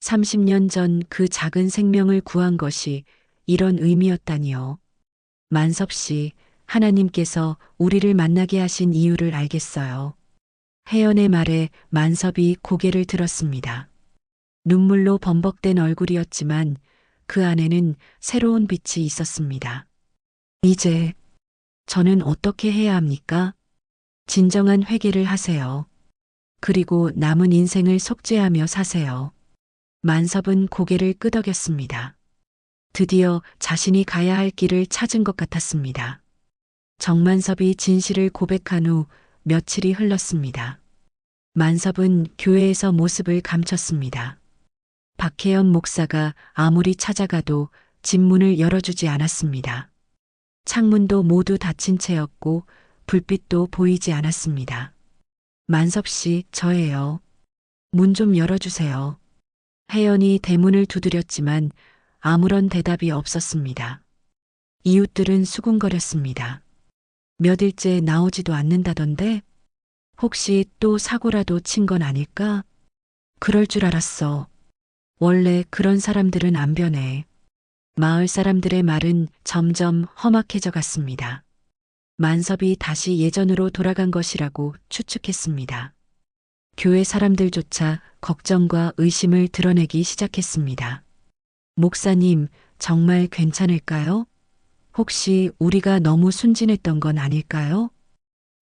30년 전 그 작은 생명을 구한 것이 이런 의미였다니요. 만섭 씨, 하나님께서 우리를 만나게 하신 이유를 알겠어요. 혜연의 말에 만섭이 고개를 들었습니다. 눈물로 범벅된 얼굴이었지만 그 안에는 새로운 빛이 있었습니다. 이제 저는 어떻게 해야 합니까? 진정한 회개를 하세요. 그리고 남은 인생을 속죄하며 사세요. 만섭은 고개를 끄덕였습니다. 드디어 자신이 가야 할 길을 찾은 것 같았습니다. 정만섭이 진실을 고백한 후 며칠이 흘렀습니다. 만섭은 교회에서 모습을 감췄습니다. 박혜연 목사가 아무리 찾아가도 집 문을 열어주지 않았습니다. 창문도 모두 닫힌 채였고 불빛도 보이지 않았습니다. 만섭 씨, 저예요. 문 좀 열어주세요. 혜연이 대문을 두드렸지만 아무런 대답이 없었습니다. 이웃들은 수군거렸습니다. 몇 일째 나오지도 않는다던데? 혹시 또 사고라도 친 건 아닐까? 그럴 줄 알았어. 원래 그런 사람들은 안 변해. 마을 사람들의 말은 점점 험악해져 갔습니다. 만섭이 다시 예전으로 돌아간 것이라고 추측했습니다. 교회 사람들조차 걱정과 의심을 드러내기 시작했습니다. 목사님, 정말 괜찮을까요? 혹시 우리가 너무 순진했던 건 아닐까요?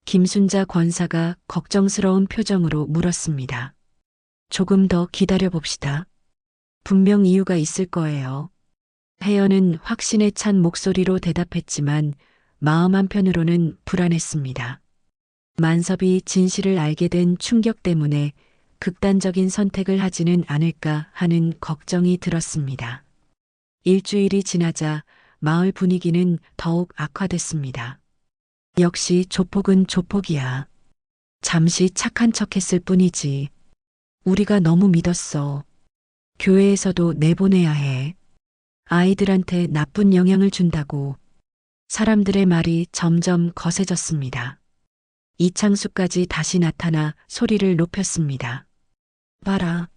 김순자 권사가 걱정스러운 표정으로 물었습니다. 조금 더 기다려 봅시다. 분명 이유가 있을 거예요. 혜연은 확신에 찬 목소리로 대답했지만 마음 한편으로는 불안했습니다. 만섭이 진실을 알게 된 충격 때문에 극단적인 선택을 하지는 않을까 하는 걱정이 들었습니다. 일주일이 지나자 마을 분위기는 더욱 악화됐습니다. 역시 조폭은 조폭이야. 잠시 착한 척했을 뿐이지. 우리가 너무 믿었어. 교회에서도 내보내야 해. 아이들한테 나쁜 영향을 준다고. 사람들의 말이 점점 거세졌습니다. 이창수까지 다시 나타나 소리를 높였습니다. 봐라.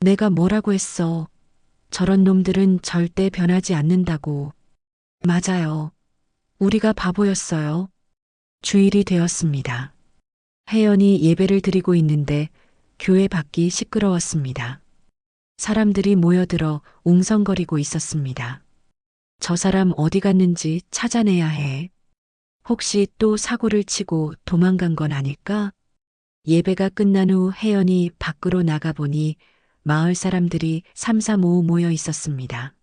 내가 뭐라고 했어. 저런 놈들은 절대 변하지 않는다고. 맞아요. 우리가 바보였어요. 주일이 되었습니다. 혜연이 예배를 드리고 있는데 교회 밖이 시끄러웠습니다. 사람들이 모여들어 웅성거리고 있었습니다. 저 사람 어디 갔는지 찾아내야 해. 혹시 또 사고를 치고 도망간 건 아닐까? 예배가 끝난 후 혜연이 밖으로 나가보니 마을 사람들이 삼삼오오 모여 있었습니다.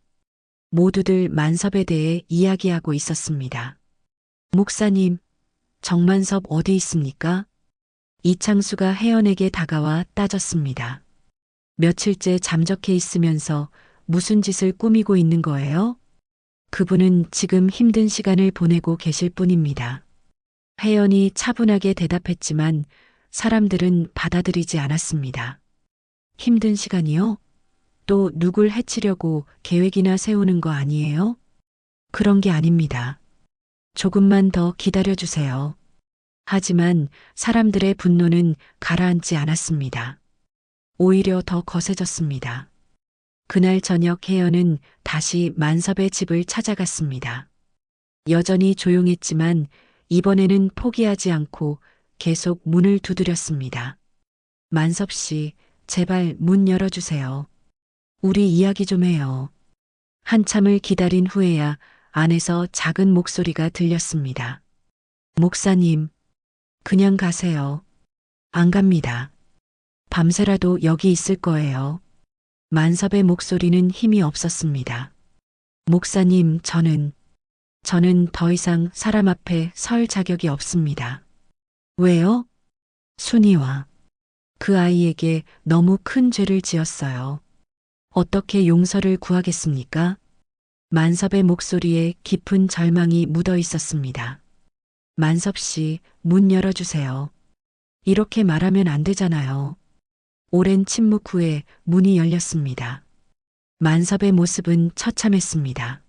모두들 만섭에 대해 이야기하고 있었습니다. 목사님, 정만섭 어디 있습니까? 이창수가 혜연에게 다가와 따졌습니다. 며칠째 잠적해 있으면서 무슨 짓을 꾸미고 있는 거예요? 그분은 지금 힘든 시간을 보내고 계실 뿐입니다. 혜연이 차분하게 대답했지만 사람들은 받아들이지 않았습니다. 힘든 시간이요? 또 누굴 해치려고 계획이나 세우는 거 아니에요? 그런 게 아닙니다. 조금만 더 기다려주세요. 하지만 사람들의 분노는 가라앉지 않았습니다. 오히려 더 거세졌습니다. 그날 저녁 혜연은 다시 만섭의 집을 찾아갔습니다. 여전히 조용했지만 이번에는 포기하지 않고 계속 문을 두드렸습니다. 만섭 씨, 제발 문 열어주세요. 우리 이야기 좀 해요. 한참을 기다린 후에야 안에서 작은 목소리가 들렸습니다. 목사님, 그냥 가세요. 안 갑니다. 밤새라도 여기 있을 거예요. 만섭의 목소리는 힘이 없었습니다. 목사님, 저는 더 이상 사람 앞에 설 자격이 없습니다. 왜요? 순이와 그 아이에게 너무 큰 죄를 지었어요. 어떻게 용서를 구하겠습니까? 만섭의 목소리에 깊은 절망이 묻어 있었습니다. 만섭 씨, 문 열어주세요. 이렇게 말하면 안 되잖아요. 오랜 침묵 후에 문이 열렸습니다. 만섭의 모습은 처참했습니다.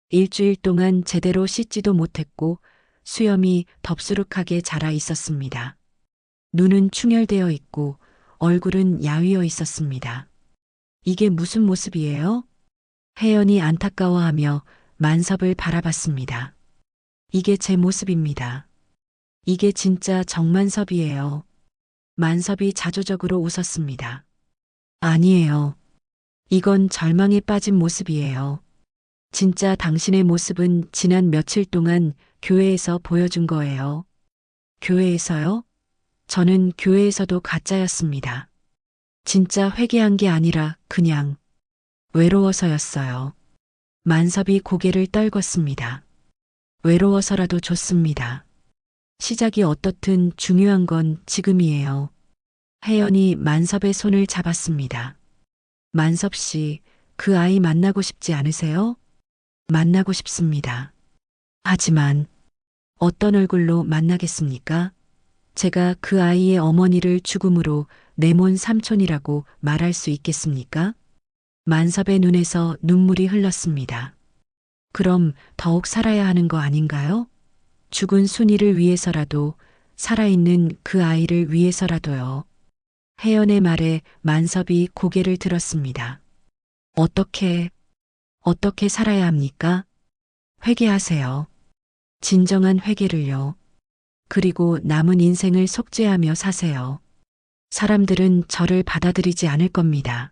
일주일 동안 제대로 씻지도 못했고 수염이 덥수룩하게 자라 있었습니다. 눈은 충혈되어 있고 얼굴은 야위어 있었습니다. 이게 무슨 모습이에요? 혜연이 안타까워하며 만섭을 바라봤습니다. 이게 제 모습입니다. 이게 진짜 정만섭이에요. 만섭이 자조적으로 웃었습니다. 아니에요. 이건 절망에 빠진 모습이에요. 진짜 당신의 모습은 지난 며칠 동안 교회에서 보여준 거예요. 교회에서요? 저는 교회에서도 가짜였습니다. 진짜 회개한 게 아니라 그냥 외로워서였어요. 만섭이 고개를 떨궜습니다. 외로워서라도 좋습니다. 시작이 어떻든 중요한 건 지금이에요. 혜연이 만섭의 손을 잡았습니다. 만섭 씨, 그 아이 만나고 싶지 않으세요? 만나고 싶습니다. 하지만 어떤 얼굴로 만나겠습니까? 제가 그 아이의 어머니를 죽음으로 내몬 삼촌이라고 말할 수 있겠습니까? 만섭의 눈에서 눈물이 흘렀습니다. 그럼 더욱 살아야 하는 거 아닌가요? 죽은 순이를 위해서라도, 살아있는 그 아이를 위해서라도요. 혜연의 말에 만섭이 고개를 들었습니다. 어떻게 살아야 합니까? 회개하세요. 진정한 회개를요. 그리고 남은 인생을 속죄하며 사세요. 사람들은 저를 받아들이지 않을 겁니다.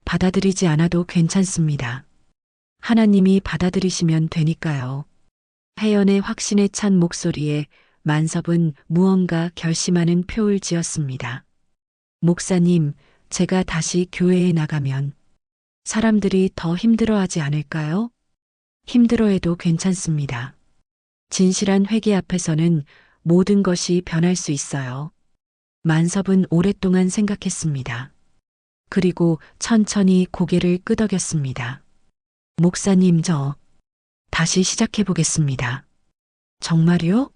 받아들이지 않아도 괜찮습니다. 하나님이 받아들이시면 되니까요. 혜연의 확신에 찬 목소리에 만섭은 무언가 결심하는 표를 지었습니다. 목사님, 제가 다시 교회에 나가면 사람들이 더 힘들어하지 않을까요? 힘들어해도 괜찮습니다. 진실한 회개 앞에서는 모든 것이 변할 수 있어요. 만섭은 오랫동안 생각했습니다. 그리고 천천히 고개를 끄덕였습니다. 목사님, 저 다시 시작해 보겠습니다. 정말요?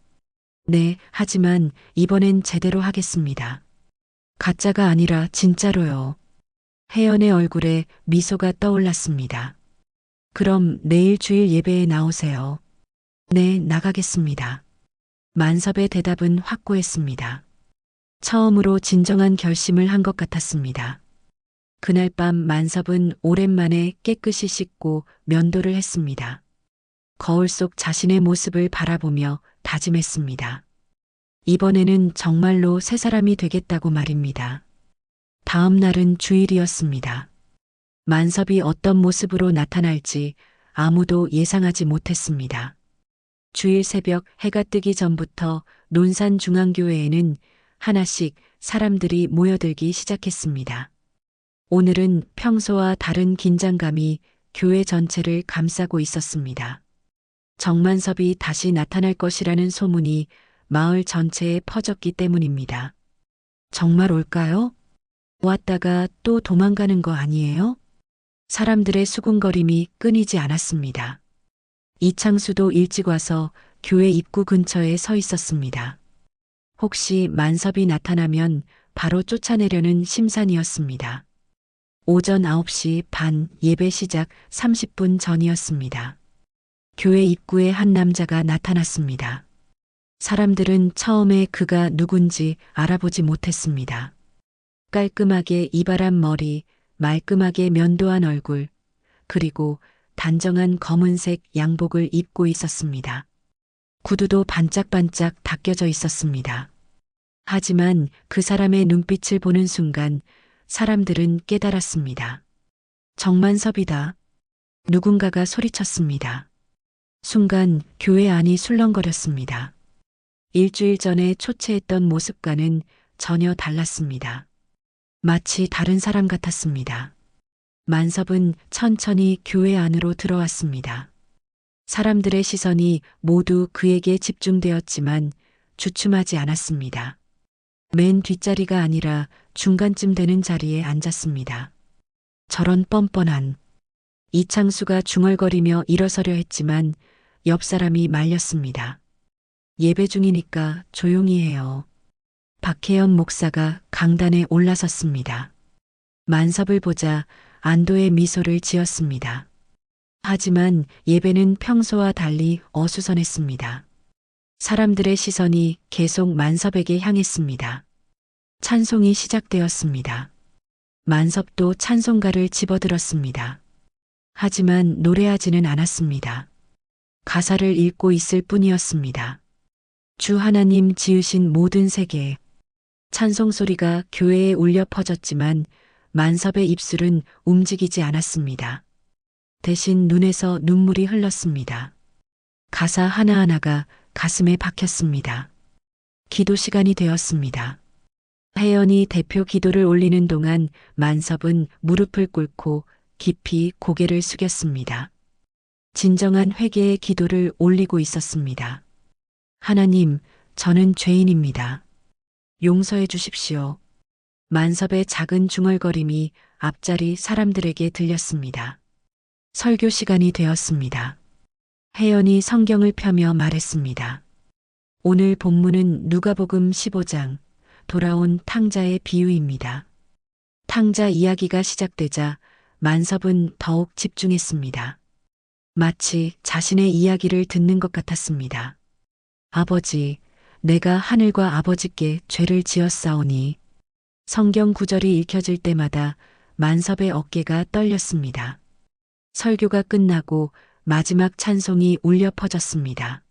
네, 하지만 이번엔 제대로 하겠습니다. 가짜가 아니라 진짜로요. 혜연의 얼굴에 미소가 떠올랐습니다. 그럼 내일 주일 예배에 나오세요. 네, 나가겠습니다. 만섭의 대답은 확고했습니다. 처음으로 진정한 결심을 한 것 같았습니다. 그날 밤 만섭은 오랜만에 깨끗이 씻고 면도를 했습니다. 거울 속 자신의 모습을 바라보며 다짐했습니다. 이번에는 정말로 새 사람이 되겠다고 말입니다. 다음 날은 주일이었습니다. 만섭이 어떤 모습으로 나타날지 아무도 예상하지 못했습니다. 주일 새벽 해가 뜨기 전부터 논산중앙교회에는 하나씩 사람들이 모여들기 시작했습니다. 오늘은 평소와 다른 긴장감이 교회 전체를 감싸고 있었습니다. 정만섭이 다시 나타날 것이라는 소문이 마을 전체에 퍼졌기 때문입니다. 정말 올까요? 왔다가 또 도망가는 거 아니에요? 사람들의 수군거림이 끊이지 않았습니다. 이창수도 일찍 와서 교회 입구 근처에 서 있었습니다. 혹시 만섭이 나타나면 바로 쫓아내려는 심산이었습니다. 오전 9시 반 예배 시작 30분 전이었습니다. 교회 입구에 한 남자가 나타났습니다. 사람들은 처음에 그가 누군지 알아보지 못했습니다. 깔끔하게 이발한 머리, 말끔하게 면도한 얼굴, 그리고 단정한 검은색 양복을 입고 있었습니다. 구두도 반짝반짝 닦여져 있었습니다. 하지만 그 사람의 눈빛을 보는 순간 사람들은 깨달았습니다. 정만섭이다. 누군가가 소리쳤습니다. 순간 교회 안이 술렁거렸습니다. 일주일 전에 초췌했던 모습과는 전혀 달랐습니다. 마치 다른 사람 같았습니다. 만섭은 천천히 교회 안으로 들어왔습니다. 사람들의 시선이 모두 그에게 집중되었지만 주춤하지 않았습니다. 맨 뒷자리가 아니라 중간쯤 되는 자리에 앉았습니다. 저런 뻔뻔한. 이창수가 중얼거리며 일어서려 했지만 옆 사람이 말렸습니다. 예배 중이니까 조용히 해요. 박혜연 목사가 강단에 올라섰습니다. 만섭을 보자 안도의 미소를 지었습니다. 하지만 예배는 평소와 달리 어수선했습니다. 사람들의 시선이 계속 만섭에게 향했습니다. 찬송이 시작되었습니다. 만섭도 찬송가를 집어들었습니다. 하지만 노래하지는 않았습니다. 가사를 읽고 있을 뿐이었습니다. 주 하나님 지으신 모든 세계. 찬송 소리가 교회에 울려 퍼졌지만 만섭의 입술은 움직이지 않았습니다. 대신 눈에서 눈물이 흘렀습니다. 가사 하나하나가 가슴에 박혔습니다. 기도 시간이 되었습니다. 혜연이 대표 기도를 올리는 동안 만섭은 무릎을 꿇고 깊이 고개를 숙였습니다. 진정한 회개의 기도를 올리고 있었습니다. 하나님, 저는 죄인입니다. 용서해 주십시오. 만섭의 작은 중얼거림이 앞자리 사람들에게 들렸습니다. 설교 시간이 되었습니다. 혜연이 성경을 펴며 말했습니다. 오늘 본문은 누가복음 15장, 돌아온 탕자의 비유입니다. 탕자 이야기가 시작되자 만섭은 더욱 집중했습니다. 마치 자신의 이야기를 듣는 것 같았습니다. 아버지, 내가 하늘과 아버지께 죄를 지었사오니. 성경 구절이 읽혀질 때마다 만섭의 어깨가 떨렸습니다. 설교가 끝나고 마지막 찬송이 울려 퍼졌습니다.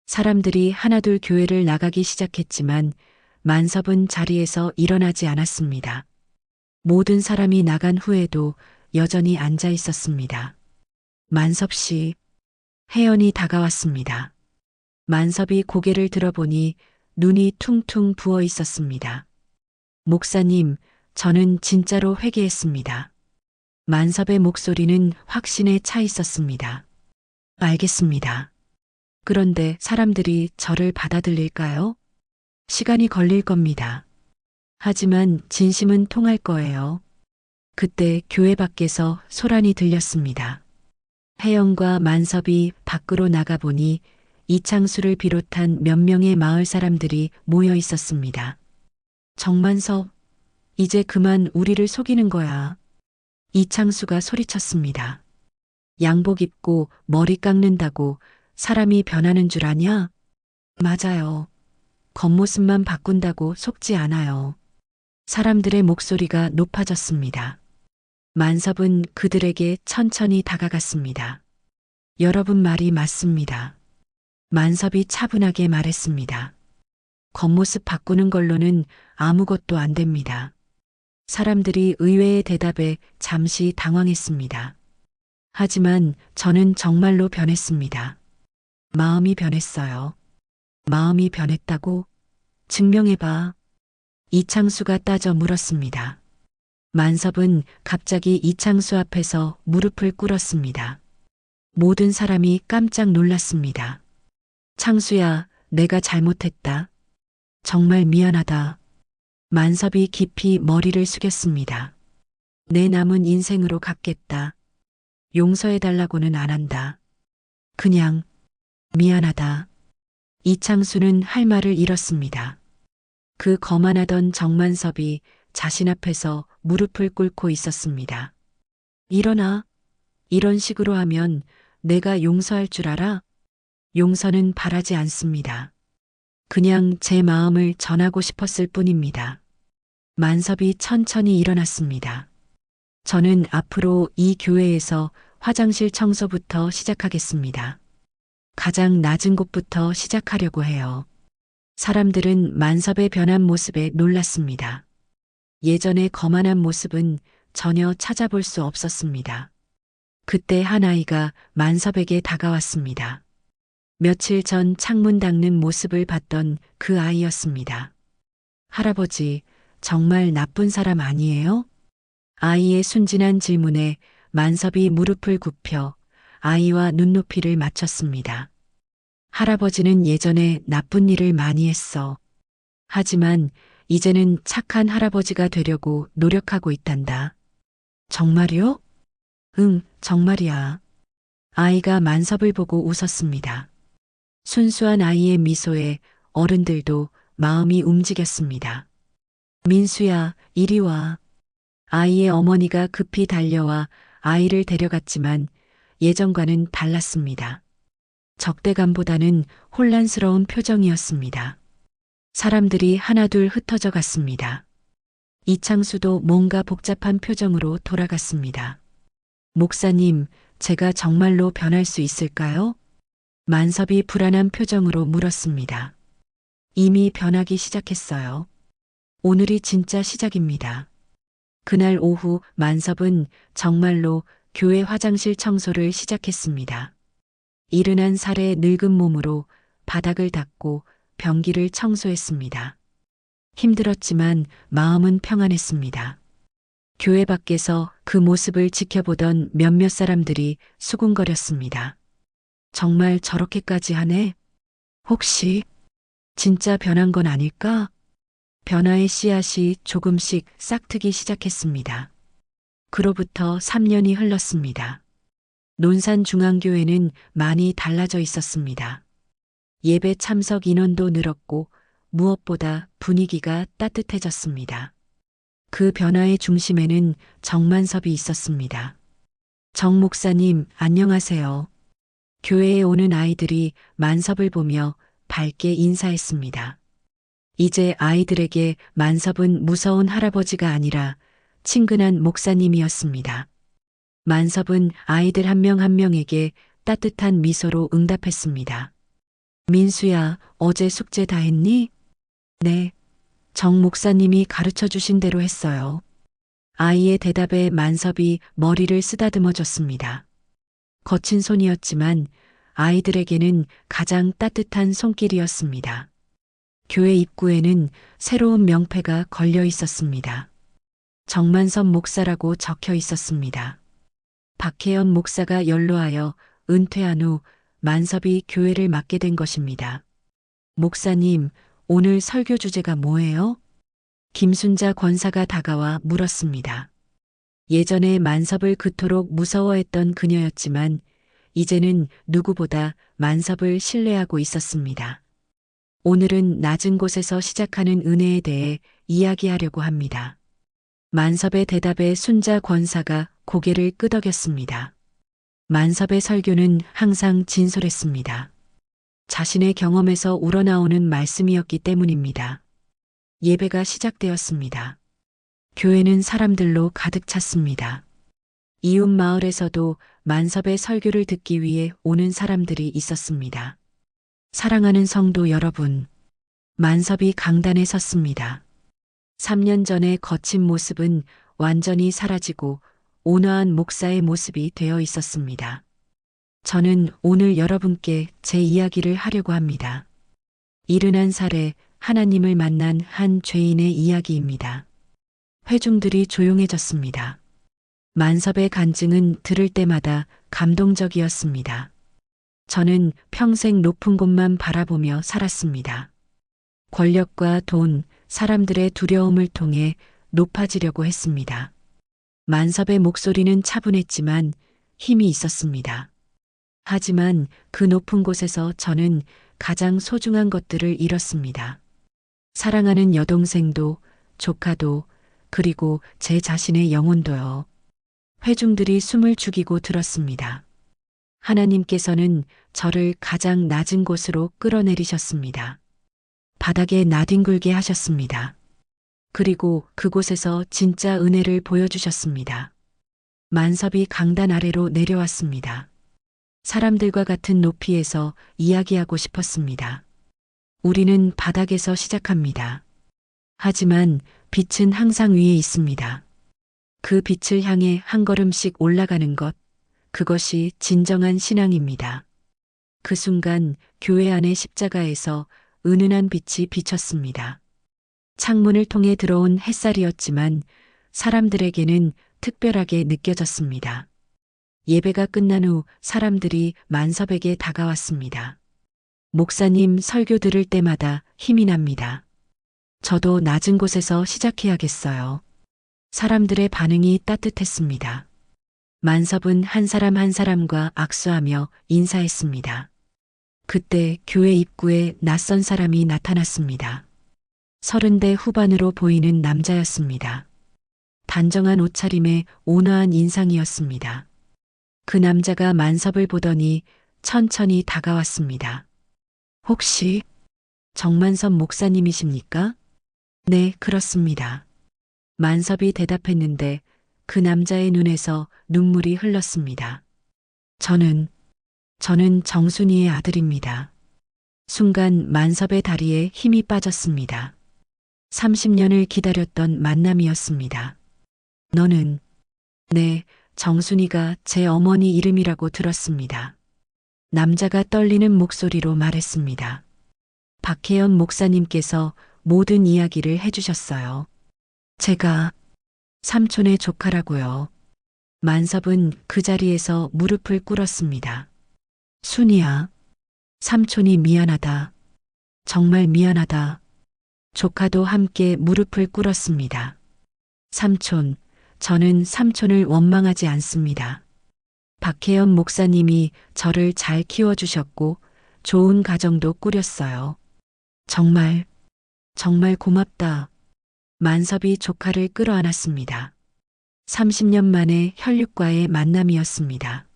사람들이 하나둘 교회를 나가기 시작했지만 만섭은 자리에서 일어나지 않았습니다. 모든 사람이 나간 후에도 여전히 앉아 있었습니다. 만섭 씨, 혜연이 다가왔습니다. 만섭이 고개를 들어보니 눈이 퉁퉁 부어 있었습니다. 목사님, 저는 진짜로 회개했습니다. 만섭의 목소리는 확신에 차 있었습니다. 알겠습니다. 그런데 사람들이 저를 받아들일까요? 시간이 걸릴 겁니다. 하지만 진심은 통할 거예요. 그때 교회 밖에서 소란이 들렸습니다. 혜영과 만섭이 밖으로 나가보니 이창수를 비롯한 몇 명의 마을 사람들이 모여 있었습니다. 정만섭, 이제 그만 우리를 속이는 거야. 이창수가 소리쳤습니다. 양복 입고 머리 깎는다고 사람이 변하는 줄 아냐? 맞아요. 겉모습만 바꾼다고 속지 않아요. 사람들의 목소리가 높아졌습니다. 만섭은 그들에게 천천히 다가갔습니다. 여러분 말이 맞습니다. 만섭이 차분하게 말했습니다. 겉모습 바꾸는 걸로는 아무것도 안 됩니다. 사람들이 의외의 대답에 잠시 당황했습니다. 하지만 저는 정말로 변했습니다. 마음이 변했어요. 마음이 변했다고? 증명해봐. 이창수가 따져 물었습니다. 만섭은 갑자기 이창수 앞에서 무릎을 꿇었습니다. 모든 사람이 깜짝 놀랐습니다. 창수야, 내가 잘못했다. 정말 미안하다. 만섭이 깊이 머리를 숙였습니다. 내 남은 인생으로 갚겠다. 용서해달라고는 안 한다. 그냥 미안하다. 이창수는 할 말을 잃었습니다. 그 거만하던 정만섭이 자신 앞에서 무릎을 꿇고 있었습니다. 일어나. 이런 식으로 하면 내가 용서할 줄 알아? 용서는 바라지 않습니다. 그냥 제 마음을 전하고 싶었을 뿐입니다. 만섭이 천천히 일어났습니다. 저는 앞으로 이 교회에서 화장실 청소부터 시작하겠습니다. 가장 낮은 곳부터 시작하려고 해요. 사람들은 만섭의 변한 모습에 놀랐습니다. 예전의 거만한 모습은 전혀 찾아볼 수 없었습니다. 그때 한 아이가 만섭에게 다가왔습니다. 며칠 전 창문 닦는 모습을 봤던 그 아이였습니다. 할아버지, 정말 나쁜 사람 아니에요? 아이의 순진한 질문에 만섭이 무릎을 굽혀 아이와 눈높이를 맞췄습니다. 할아버지는 예전에 나쁜 일을 많이 했어. 하지만 이제는 착한 할아버지가 되려고 노력하고 있단다. 정말요? 응, 정말이야. 아이가 만섭을 보고 웃었습니다. 순수한 아이의 미소에 어른들도 마음이 움직였습니다. 민수야, 이리 와. 아이의 어머니가 급히 달려와 아이를 데려갔지만 예전과는 달랐습니다. 적대감보다는 혼란스러운 표정이었습니다. 사람들이 하나둘 흩어져 갔습니다. 이창수도 뭔가 복잡한 표정으로 돌아갔습니다. 목사님, 제가 정말로 변할 수 있을까요? 만섭이 불안한 표정으로 물었습니다. 이미 변하기 시작했어요. 오늘이 진짜 시작입니다. 그날 오후 만섭은 정말로 교회 화장실 청소를 시작했습니다. 이른한 살의 늙은 몸으로 바닥을 닦고 변기를 청소했습니다. 힘들었지만 마음은 평안했습니다. 교회 밖에서 그 모습을 지켜보던 몇몇 사람들이 수군거렸습니다. 정말 저렇게까지 하네? 혹시 진짜 변한 건 아닐까? 변화의 씨앗이 조금씩 싹트기 시작했습니다. 그로부터 3년이 흘렀습니다. 논산중앙교회는 많이 달라져 있었습니다. 예배 참석 인원도 늘었고 무엇보다 분위기가 따뜻해졌습니다. 그 변화의 중심에는 정만섭이 있었습니다. 정 목사님, 안녕하세요. 교회에 오는 아이들이 만섭을 보며 밝게 인사했습니다. 이제 아이들에게 만섭은 무서운 할아버지가 아니라 친근한 목사님이었습니다. 만섭은 아이들 한 명 한 명에게 따뜻한 미소로 응답했습니다. 민수야, 어제 숙제 다 했니? 네. 정 목사님이 가르쳐 주신 대로 했어요. 아이의 대답에 만섭이 머리를 쓰다듬어 줬습니다. 거친 손이었지만 아이들에게는 가장 따뜻한 손길이었습니다. 교회 입구에는 새로운 명패가 걸려 있었습니다. 정만섭 목사라고 적혀 있었습니다. 박혜연 목사가 연로하여 은퇴한 후 만섭이 교회를 맡게 된 것입니다. 목사님, 오늘 설교 주제가 뭐예요? 김순자 권사가 다가와 물었습니다. 예전에 만섭을 그토록 무서워했던 그녀였지만 이제는 누구보다 만섭을 신뢰하고 있었습니다. 오늘은 낮은 곳에서 시작하는 은혜에 대해 이야기하려고 합니다. 만섭의 대답에 순자 권사가 고개를 끄덕였습니다. 만섭의 설교는 항상 진솔했습니다. 자신의 경험에서 우러나오는 말씀이었기 때문입니다. 예배가 시작되었습니다. 교회는 사람들로 가득 찼습니다. 이웃 마을에서도 만섭의 설교를 듣기 위해 오는 사람들이 있었습니다. 사랑하는 성도 여러분, 만섭이 강단에 섰습니다. 3년 전의 거친 모습은 완전히 사라지고 온화한 목사의 모습이 되어 있었습니다. 저는 오늘 여러분께 제 이야기를 하려고 합니다. 71살에 하나님을 만난 한 죄인의 이야기입니다. 회중들이 조용해졌습니다. 만섭의 간증은 들을 때마다 감동적이었습니다. 저는 평생 높은 곳만 바라보며 살았습니다. 권력과 돈, 사람들의 두려움을 통해 높아지려고 했습니다. 만섭의 목소리는 차분했지만 힘이 있었습니다. 하지만 그 높은 곳에서 저는 가장 소중한 것들을 잃었습니다. 사랑하는 여동생도, 조카도, 그리고 제 자신의 영혼도요. 회중들이 숨을 죽이고 들었습니다. 하나님께서는 저를 가장 낮은 곳으로 끌어내리셨습니다. 바닥에 나뒹굴게 하셨습니다. 그리고 그곳에서 진짜 은혜를 보여주셨습니다. 만섭이 강단 아래로 내려왔습니다. 사람들과 같은 높이에서 이야기하고 싶었습니다. 우리는 바닥에서 시작합니다. 하지만 빛은 항상 위에 있습니다. 그 빛을 향해 한 걸음씩 올라가는 것, 그것이 진정한 신앙입니다. 그 순간 교회 안의 십자가에서 은은한 빛이 비쳤습니다. 창문을 통해 들어온 햇살이었지만 사람들에게는 특별하게 느껴졌습니다. 예배가 끝난 후 사람들이 만섭에게 다가왔습니다. 목사님 설교 들을 때마다 힘이 납니다. 저도 낮은 곳에서 시작해야겠어요. 사람들의 반응이 따뜻했습니다. 만섭은 한 사람 한 사람과 악수하며 인사했습니다. 그때 교회 입구에 낯선 사람이 나타났습니다. 30대 후반으로 보이는 남자였습니다. 단정한 옷차림에 온화한 인상이었습니다. 그 남자가 만섭을 보더니 천천히 다가왔습니다. 혹시 정만섭 목사님이십니까? 네, 그렇습니다. 만섭이 대답했는데 그 남자의 눈에서 눈물이 흘렀습니다. 저는 정순이의 아들입니다. 순간 만섭의 다리에 힘이 빠졌습니다. 30년을 기다렸던 만남이었습니다. 너는? 네, 정순이가 제 어머니 이름이라고 들었습니다. 남자가 떨리는 목소리로 말했습니다. 박혜연 목사님께서 모든 이야기를 해주셨어요. 제가 삼촌의 조카라고요. 만섭은 그 자리에서 무릎을 꿇었습니다. 순이야, 삼촌이 미안하다. 정말 미안하다. 조카도 함께 무릎을 꿇었습니다. 삼촌, 저는 삼촌을 원망하지 않습니다. 박혜연 목사님이 저를 잘 키워주셨고 좋은 가정도 꾸렸어요. 정말 고맙다. 만섭이 조카를 끌어안았습니다. 30년 만에 혈육과의 만남이었습니다.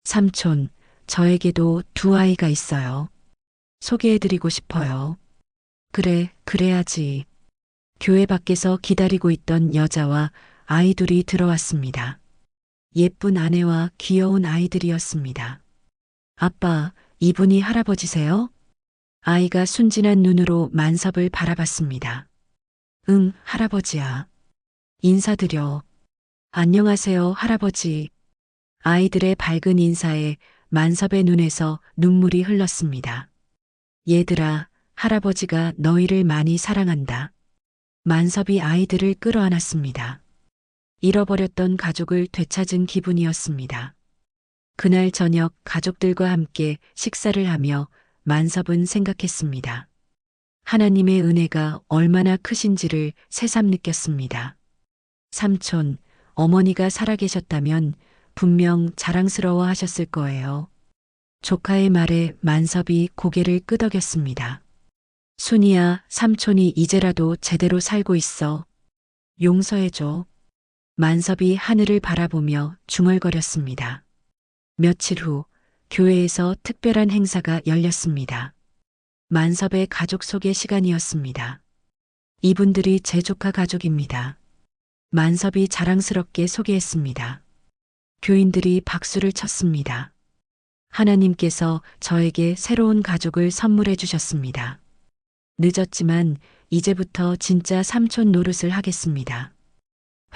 삼촌, 저에게도 두 아이가 있어요. 소개해드리고 싶어요. 그래, 그래야지. 교회 밖에서 기다리고 있던 여자와 아이 둘이 들어왔습니다. 예쁜 아내와 귀여운 아이들이었습니다. 아빠, 이분이 할아버지세요? 아이가 순진한 눈으로 만섭을 바라봤습니다. 응, 할아버지야. 인사드려. 안녕하세요, 할아버지. 아이들의 밝은 인사에 만섭의 눈에서 눈물이 흘렀습니다. 얘들아, 할아버지가 너희를 많이 사랑한다. 만섭이 아이들을 끌어안았습니다. 잃어버렸던 가족을 되찾은 기분이었습니다. 그날 저녁 가족들과 함께 식사를 하며 만섭은 생각했습니다. 하나님의 은혜가 얼마나 크신지를 새삼 느꼈습니다. 삼촌, 어머니가 살아계셨다면 분명 자랑스러워 하셨을 거예요. 조카의 말에 만섭이 고개를 끄덕였습니다. 순이야, 삼촌이 이제라도 제대로 살고 있어. 용서해줘. 만섭이 하늘을 바라보며 중얼거렸습니다. 며칠 후 교회에서 특별한 행사가 열렸습니다. 만섭의 가족 소개 시간이었습니다. 이분들이 제 조카 가족입니다. 만섭이 자랑스럽게 소개했습니다. 교인들이 박수를 쳤습니다. 하나님께서 저에게 새로운 가족을 선물해 주셨습니다. 늦었지만 이제부터 진짜 삼촌 노릇을 하겠습니다.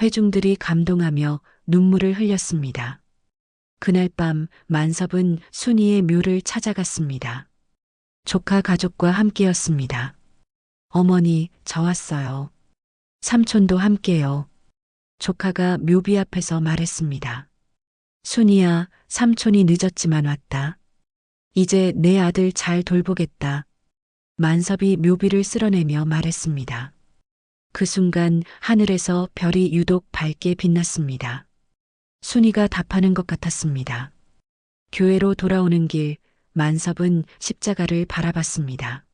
회중들이 감동하며 눈물을 흘렸습니다. 그날 밤 만섭은 순이의 묘를 찾아갔습니다. 조카 가족과 함께였습니다. 어머니, 저 왔어요. 삼촌도 함께요. 조카가 묘비 앞에서 말했습니다. 순이야, 삼촌이 늦었지만 왔다. 이제 내 아들 잘 돌보겠다. 만섭이 묘비를 쓸어내며 말했습니다. 그 순간 하늘에서 별이 유독 밝게 빛났습니다. 순이가 답하는 것 같았습니다. 교회로 돌아오는 길, 만섭은 십자가를 바라봤습니다.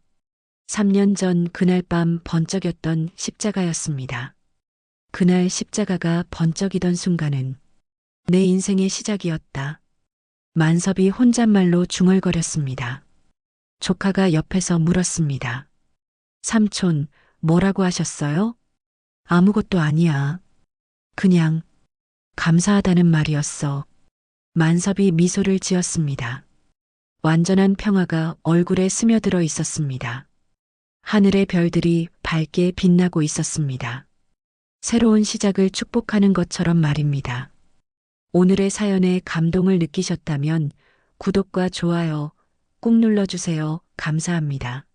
3년 전 그날 밤 번쩍였던 십자가였습니다. 그날 십자가가 번쩍이던 순간은 내 인생의 시작이었다. 만섭이 혼잣말로 중얼거렸습니다. 조카가 옆에서 물었습니다. 삼촌, 뭐라고 하셨어요? 아무것도 아니야. 그냥 감사하다는 말이었어. 만섭이 미소를 지었습니다. 완전한 평화가 얼굴에 스며들어 있었습니다. 하늘의 별들이 밝게 빛나고 있었습니다. 새로운 시작을 축복하는 것처럼 말입니다. 오늘의 사연에 감동을 느끼셨다면 구독과 좋아요 꾹 눌러주세요. 감사합니다.